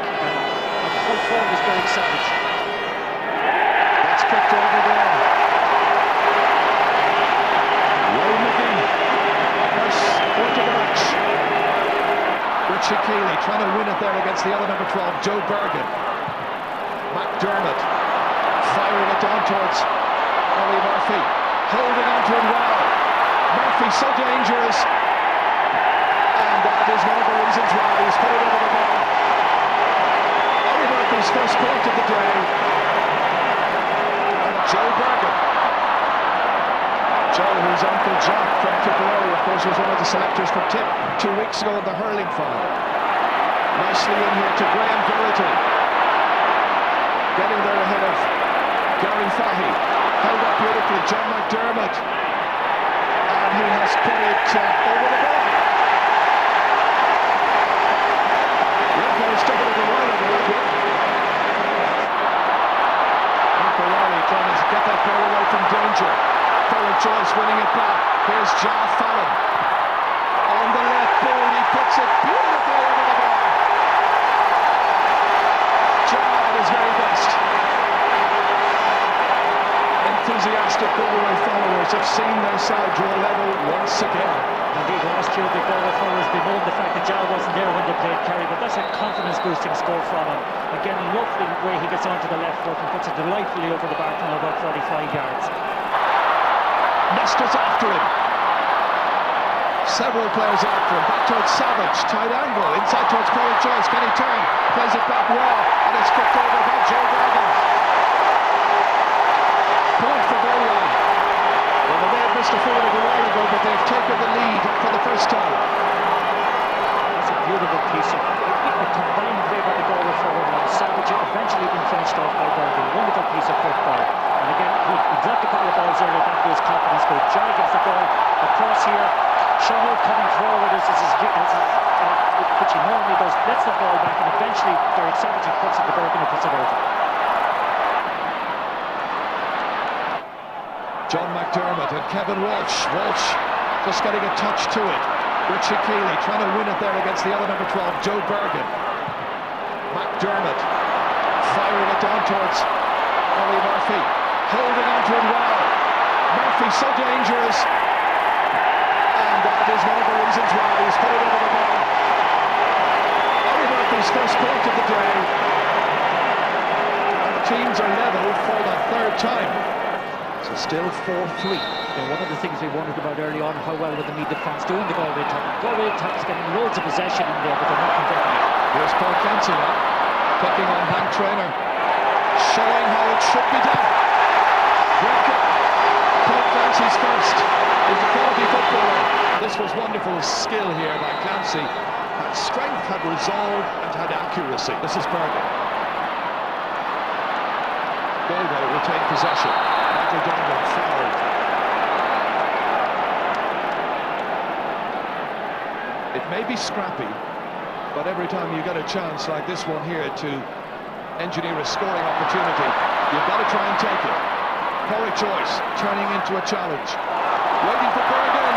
full forward is Derek Savage. That's kicked over there. Ray McGee, first point of the match. Richie Keeley trying to win it there against the other number 12, Joe Bergen. McDermott firing it down towards Ollie Murphy, holding on to him well. Murphy so dangerous, and that is one of the reasons why he's put it over the bar. Ollie Murphy's first point of the day, and Joe Bergen. Joe, whose uncle Jack from Tipperary, of course, was one of the selectors for Tip 2 weeks ago in the hurling final. Nicely in here to Graham Garrity. Getting there ahead of Gary Fahy. Held up beautifully, John McDermott. And he has put it over the bar. Referee stuck it over Riley a little bit. Michael Riley trying to get that ball away from danger. Ferrell Joyce winning it back. Here's John Fallon. On the left ball, he puts it beautifully over the bar. John at his very best. Enthusiastic Galway followers have seen their side draw level once again. Indeed, last year the Galway followers bemoaned the fact that John wasn't there when they played Kerry, but that's a confidence-boosting score from him. Again, lovely way he gets onto the left foot and puts it delightfully over the bar from about 45 yards. Nestor's after him. Several players after him. Back towards Savage. Tight angle. Inside towards Ferrell Joyce. Can he turn? Plays it back well. And it's kicked over by Joe Bergen. Point for Galway. Well, they may have missed a forward a while ago, but they've taken the lead for the first time. That's a beautiful piece of a combined play by the Galway forward line. Savage eventually been finished off by Bergen. Wonderful piece of football. And again, he dropped a couple of balls earlier. That was confidence. But John gets the ball across here. Sean coming forward which he normally does, lets the ball back, and eventually Derek Savage puts it to Bergen and puts it over. John McDermott and Kevin Walsh. Walsh just getting a touch to it. Richie Keeley trying to win it there against the other number 12, Joe Bergen. McDermott firing it down towards Ollie Murphy, holding on to it well. Murphy so dangerous, and that is one of the reasons why he's put it over the bar. Ollie Murphy's first point of the day, and the teams are level for the third time. So still 4-3. Yeah, one of the things we wondered about early on, how well would the Meath defence do in the Galway tournament. Galway attacks getting loads of possession in there, but they're not converting. Here's Paul Clancy now, picking on Hank Traynor, showing how it should be done. Paul Clancy's first. He's a quality footballer. This was wonderful skill here by Clancy. Had strength, had resolve, and had accuracy. This is Varden. Galway retain possession. Michael Donovan fouled. It may be scrappy, but every time you get a chance like this one here to engineer a scoring opportunity, you've got to try and take it. Porrick Joyce turning into a challenge. Waiting for Bergen.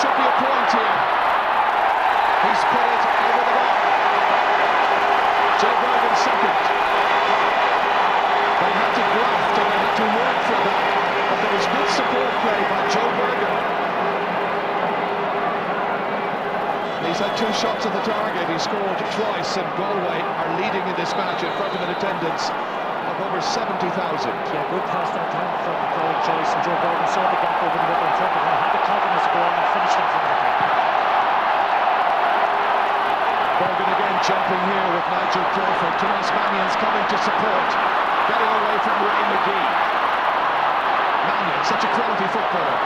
Should be a point here. He's put it over the bar. Joe Bergen second. They had to graft and they had to work for that, but there was good support play by Joe Bergen. He's had 2 shots at the target. He scored twice, and Galway are leading in this match in front of an attendance of over 70,000. Yeah, good pass that time from Porrick Joyce, and Joe Varden saw the gap open up in front of him, had the confidence to go on and finish in front of him. Bergen again jumping here with Nigel Crawford. Tomas Mannion's coming to support, getting away from Ray McGee. Mannion, such a quality footballer.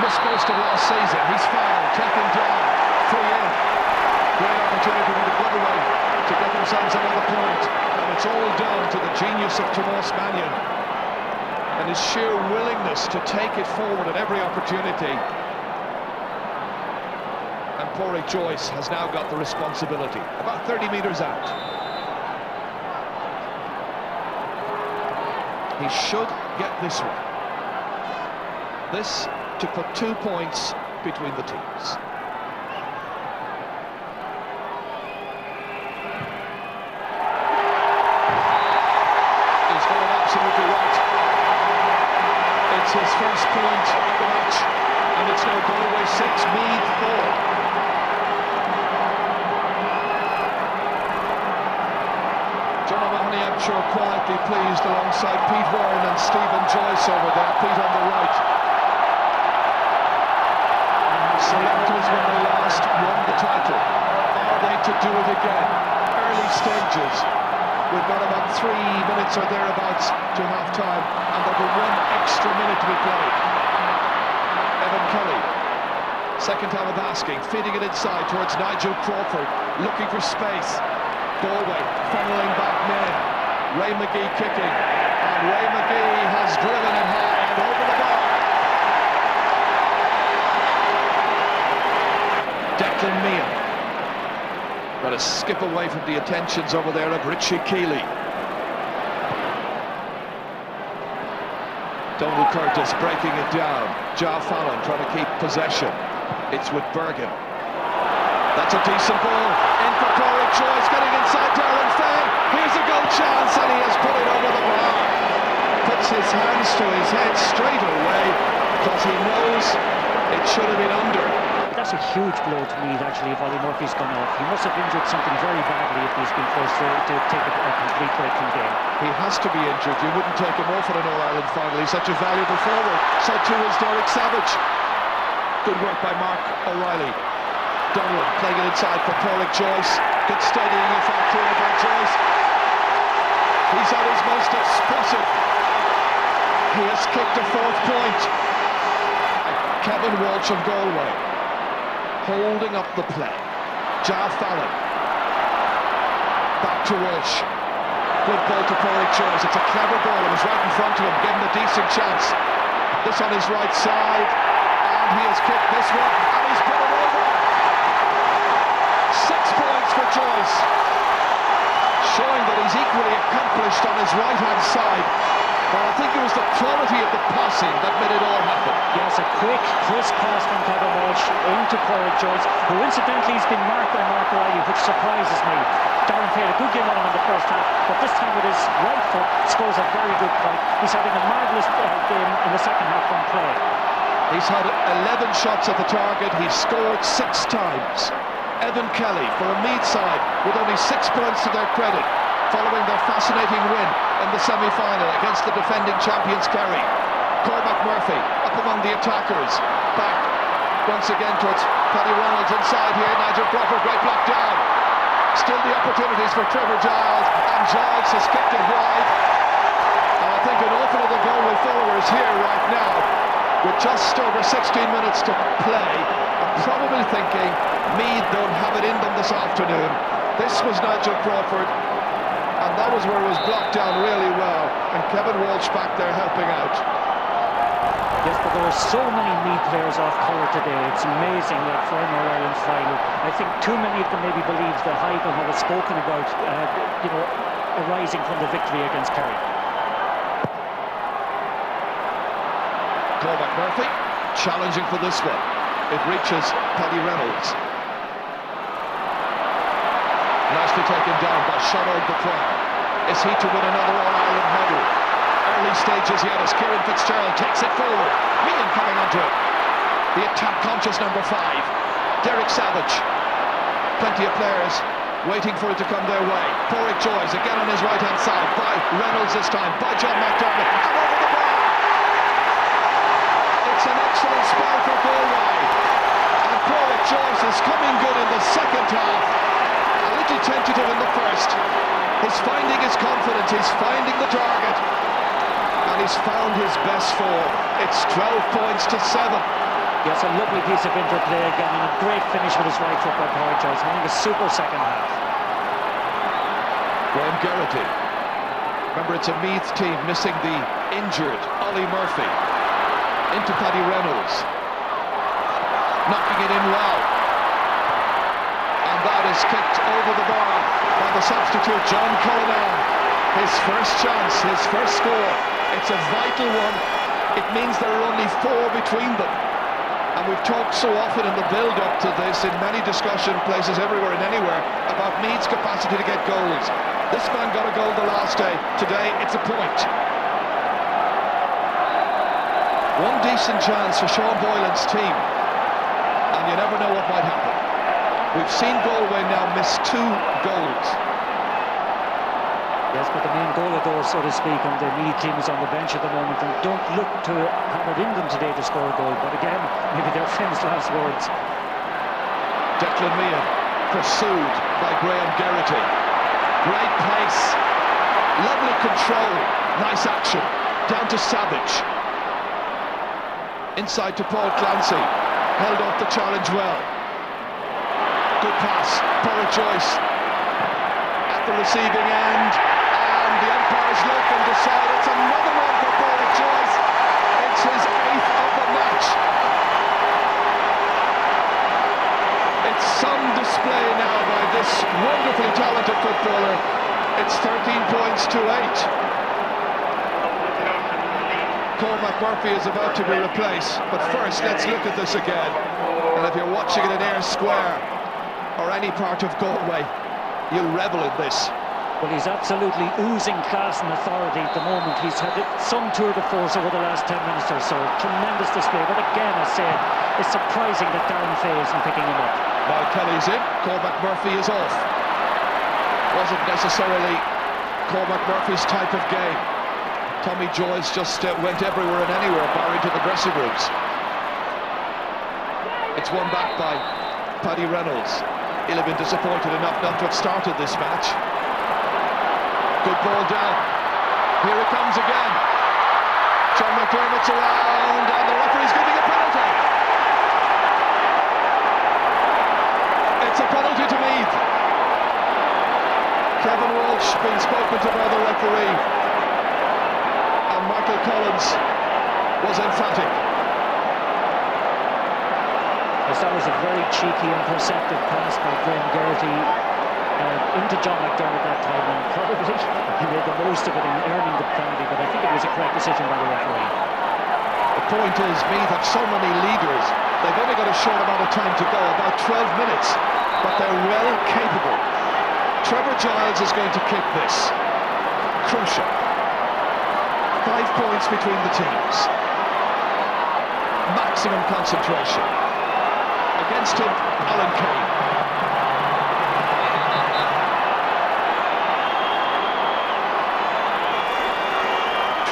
Missed most of last season. He's fouled, taken down, free in. Great opportunity for the Galway to get themselves another point. And it's all down to the genius of Tomas Mannion and his sheer willingness to take it forward at every opportunity. And Porrick Joyce has now got the responsibility, about 30 metres out. He should get this one. This to put 2 points between the teams. He's got it absolutely right. It's his first point of the match, and it's now Galway 6, Meath 4. John O'Mahony, I'm sure, quietly pleased alongside Pete Warren and Stephen Joyce over there. Pete on the right. Selectors, when they last won the title, are they to do it again? Early stages. We've got about 3 minutes or thereabouts to half-time, and there'll be 1 extra minute to be played. Evan Kelly, second time of asking, feeding it inside towards Nigel Crawford, looking for space. Galway funneling back men. Ray McGee kicking, and Ray McGee has driven it high and over the bar. Declan Meehan got to skip away from the attentions over there of Richie Keeley. Donald Curtis breaking it down. Ja Fallon trying to keep possession. It's with Bergen. That's a decent ball. In for Porrick Joyce, getting inside Darren Fay. Here's a goal chance, and he has put it over the bar. Puts his hands to his head straight away because he knows it should have been under. That's a huge blow to Meath, actually, if Ollie Murphy's gone off. He must have injured something very badly if he's been forced to take a complete break from the game. He has to be injured. You wouldn't take him off at an All-Ireland final. He's such a valuable forward. So too is Derek Savage. Good work by Mark O'Reilly. Donald playing it inside for Porrick Joyce. Good steadying effect here by Joyce. He's at his most explosive. He has kicked a 4th point. Kevin Walsh of Galway holding up the play. Ja Fallon. Back to Walsh. Good ball to Porrick Joyce. It's a clever ball. It was right in front of him. Gave him a decent chance. This on his right side. And he has kicked this one. And he's put it over. 6 points for Joyce. Showing that he's equally accomplished on his right-hand side. Well, I think it was the quality of the passing that made it all happen. Yes, a quick, crisp pass from Kevin Walsh into Porrick Joyce, who incidentally has been marked by Mark Riley, which surprises me. Darren Pay had a good game on him in the first half, but this time with his right foot scores a very good point. He's having a marvellous game in the second half from play. He's had 11 shots at the target, he's scored 6 times. Evan Kelly for a Meath side with only 6 points to their credit, following their fascinating win in the semi-final against the defending champions Kerry. Cormac Murphy up among the attackers, back once again towards Paddy Reynolds inside here. Nigel Crawford, great block down. Still the opportunities for Trevor Giles, and Giles has kicked it wide. And I think an awful lot of the Galway followers here right now, with just over 16 minutes to play, are probably thinking Meath don't have it in them this afternoon. This was Nigel Crawford, and that was where it was blocked down really well, and Kevin Walsh back there helping out. Yes, but there are so many Meath players off colour today. It's amazing, like for an All-Ireland final. I think too many of them maybe believe the hype and what was spoken about, arising from the victory against Kerry. Cormac Murphy challenging for this one. It reaches Paddy Reynolds. Nicely taken down by Sean O'Brien. Is he to win another All-Ireland medal? Early stages yet as Kieran Fitzgerald takes it forward. Meehan coming onto it. The attack-conscious number 5, Derek Savage. Plenty of players waiting for it to come their way. Porrick Joyce again on his right-hand side by Reynolds this time, by John McDermott, and over the bar. It's an excellent spell for Galway. And Porrick Joyce is coming good in the second half. A little tentative in the first. He's finding his confidence, he's finding the target. And he's found his best form. It's 12 points to 7. Yes, a lovely piece of interplay again, and a great finish with his right foot by Porrick Joyce, having a super second half. Graham Geraghty. Remember, it's a Meath team missing the injured Ollie Murphy. Into Paddy Reynolds. Knocking it in well. And that is kicked over the bar by the substitute, John Cullinan. His first chance, his first score. It's a vital one. It means there are only 4 between them. And we've talked so often in the build-up to this, in many discussion places everywhere and anywhere, about Meath's capacity to get goals. This man got a goal the last day. Today, it's a point. One decent chance for Sean Boylan's team, and you never know what might happen. We've seen Galway now miss 2 goals. Yes, but the main goal door, so to speak, and the Meath team is on the bench at the moment and don't look to have it in them today to score a goal. But again, maybe their famous last words. Declan Meehan pursued by Graham Geraghty. Great pace, lovely control, nice action. Down to Savage. Inside to Paul Clancy. Held off the challenge well. Good pass, Porrick Joyce at the receiving end. The umpires look and decide it's another one for Porrick Joyce. It's his 8th of the match. It's some display now by this wonderfully talented footballer. It's 13 points to 8. Cormac Murphy is about to be replaced, but first let's look at this again. And if you're watching it in Ayr Square or any part of Galway, you'll revel in this. Well, he's absolutely oozing class and authority at the moment. He's had some tour de force over the last 10 minutes or so. Tremendous display. But again, I said, it's surprising that Darren Fay isn't picking him up. While Kelly's in, Cormac Murphy is off. Wasn't necessarily Cormac Murphy's type of game. Tommy Joyce just went everywhere and anywhere, barring to the dressing rooms. It's won back by Paddy Reynolds. He'll have been disappointed enough not to have started this match. Good ball down. Here it comes again. John McDermott's around, and the referee's giving a penalty. It's a penalty to Meath. Kevin Walsh being spoken to by the referee, and Michael Collins was emphatic. Yes, that was a very cheeky and perceptive pass by Graham Geraghty. into John McDermott that time, and probably he made the most of it in earning the penalty, but I think it was a correct decision by the referee. The point is, Meath have so many leaders, they've only got a short amount of time to go, about 12 minutes, but they're well capable. Trevor Giles is going to kick this. Crucial. 5 points between the teams. Maximum concentration. Against him, Alan Kane.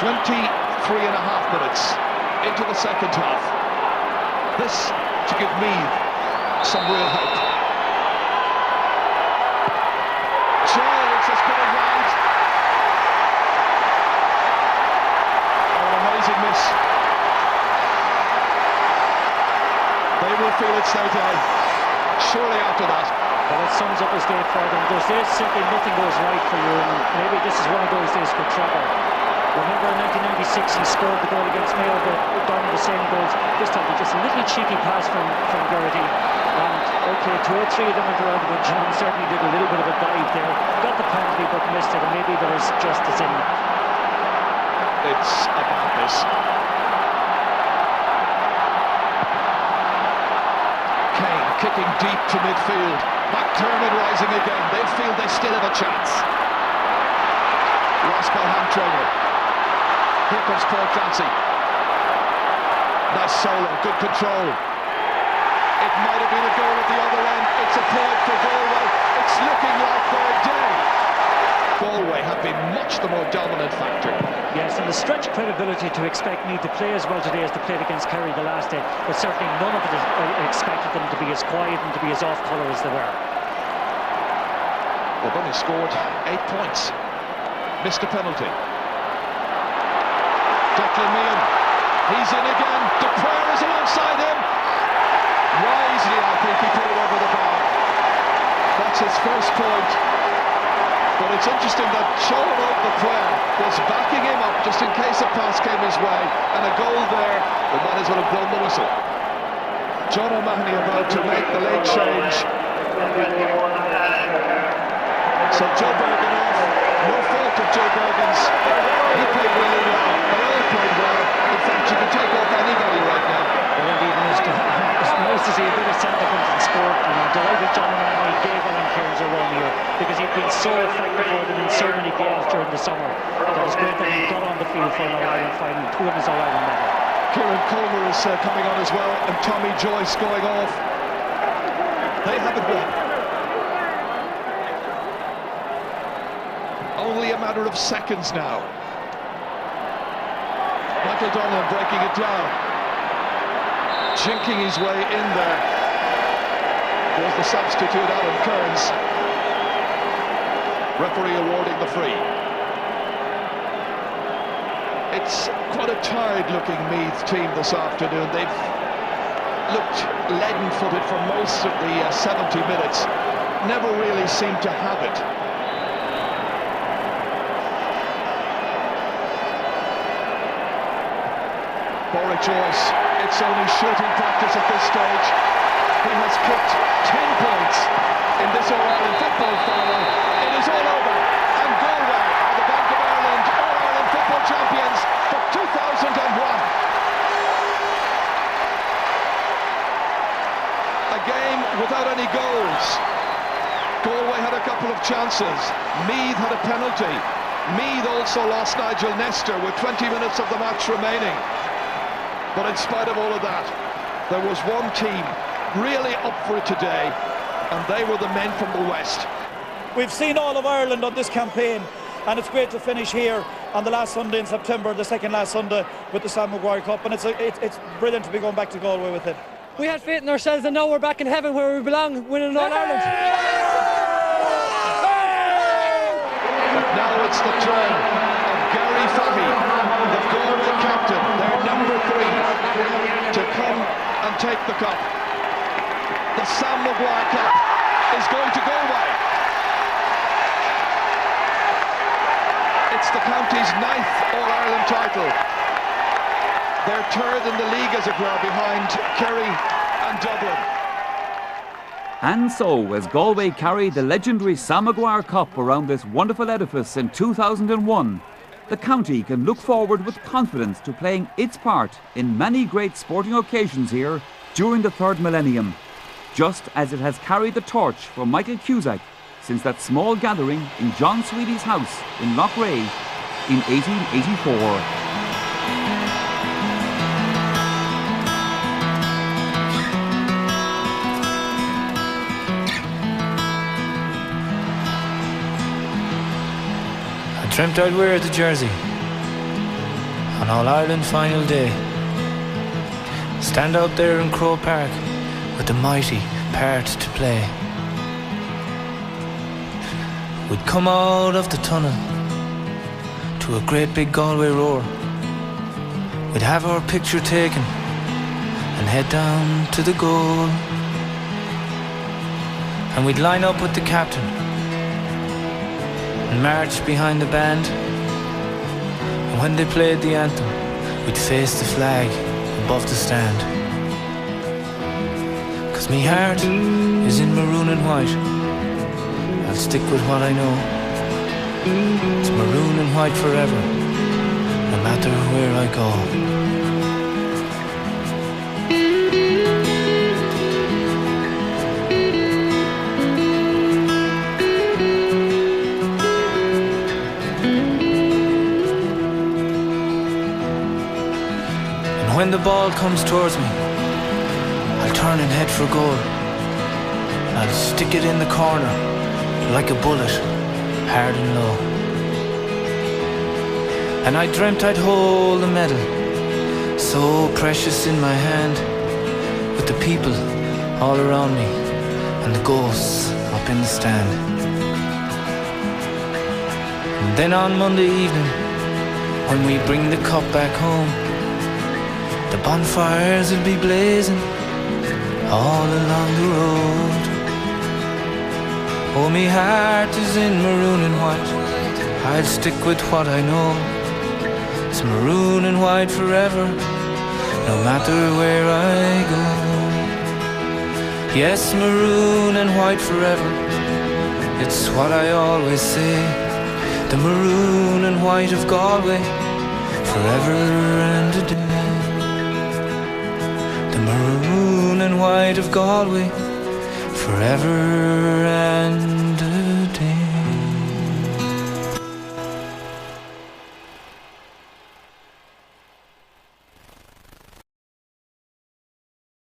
.3.5 minutes into the second half. This to give Meath some real hope. Giles has put it right. Oh, an amazing miss. They will feel it's their day. Surely after that. Well, it sums up his day for them. There's days simply nothing goes right for you, and maybe this is one of those days for Trevor. Remember in 1996 he scored the goal against Mayo, but down the same goals. This time just a little cheeky pass from Geraghty. And okay, 2 or 3 of them went around, but John certainly did a little bit of a dive there. Got the penalty but missed it, and maybe there was justice in it. It's a bad miss. Kane kicking deep to midfield. McDermott rising again. They feel they still have a chance. Lost by hand trainer. Here comes Paul Clancy. Nice solo, good control. It might have been a goal at the other end. It's a point for Galway. It's looking like their day. Galway have been much the more dominant factor. Yes, and the stretch credibility to expect Meath to play as well today as they played against Kerry the last day, but certainly none of it expected them to be as quiet and to be as off colour as they were. They've only scored 8 points. Missed a penalty. Declan Meehan, he's in again. Duprere is alongside him. Wisely, I think, he put it over the bar. That's his first point. But it's interesting that Sean Duprere was backing him up just in case a pass came his way, and a goal there, they might as well have blown the whistle. John O'Mahony about to make the late change. So Joe Bergen off. No fault of Joe Bergen's. He played really well. They all played well. In fact, you can take off anybody right now. Well, indeed, it's nice to see a bit of sentiment in sport, and I'm delighted John O'Mahony gave Alan Cairns a run here, because he'd been so effective for them in so many games during the summer. That was great that he got on the field for an All-Ireland final to win his All-Ireland medal. Kieran Colmer is coming on as well, and Tommy Joyce going off. They have it won. Only a matter of seconds now. Michael Donlan breaking it down. Jinking his way in there. Was the substitute Alan Cairns. Referee awarding the free. It's quite a tired-looking Meath team this afternoon. They've looked leaden-footed for most of the 70 minutes. Never really seemed to have it. Boric Joyce, it's only shooting practice at this stage. He has kicked 10 points in this All-Ireland football final. It is all over, and Galway are the Bank of Ireland All-Ireland football champions for 2001. A game without any goals. Galway had a couple of chances. Meath had a penalty. Meath also lost Nigel Nestor with 20 minutes of the match remaining. But in spite of all of that, there was one team really up for it today, and they were the men from the West. We've seen all of Ireland on this campaign, and it's great to finish here on the last Sunday in September, the second last Sunday, with the Sam Maguire Cup, and it's brilliant to be going back to Galway with it. We had faith in ourselves, and now we're back in heaven where we belong, winning All-Ireland. Now it's the turn of Gary Fahy, the Galway captain, their number 3, to come and take the cup. The Sam Maguire Cup is going to Galway. It's the county's 9th All-Ireland title. They're 3rd in the league, as it were, behind Kerry and Dublin. And so, as Galway carried the legendary Sam Maguire Cup around this wonderful edifice in 2001, the county can look forward with confidence to playing its part in many great sporting occasions here during the third millennium, just as it has carried the torch for Michael Cusack since that small gathering in John Sweety's house in Loughrea in 1884. Dreamt I'd wear the jersey on All-Ireland final day. Stand out there in Croke Park with the mighty part to play. We'd come out of the tunnel to a great big Galway roar. We'd have our picture taken and head down to the goal. And we'd line up with the captain and march behind the band. And when they played the anthem, we'd face the flag above the stand. 'Cause me heart is in maroon and white. I'll stick with what I know. It's maroon and white forever, no matter where I go. When the ball comes towards me, I'll turn and head for goal. I'll stick it in the corner like a bullet, hard and low. And I dreamt I'd hold the medal, so precious in my hand, with the people all around me and the ghosts up in the stand. And then on Monday evening, when we bring the cup back home, the bonfires will be blazing all along the road. Oh, me heart is in maroon and white. I'll stick with what I know. It's maroon and white forever, no matter where I go. Yes, maroon and white forever, it's what I always say. The maroon and white of Galway, forever and a day. The maroon and white of Galway, forever and a day.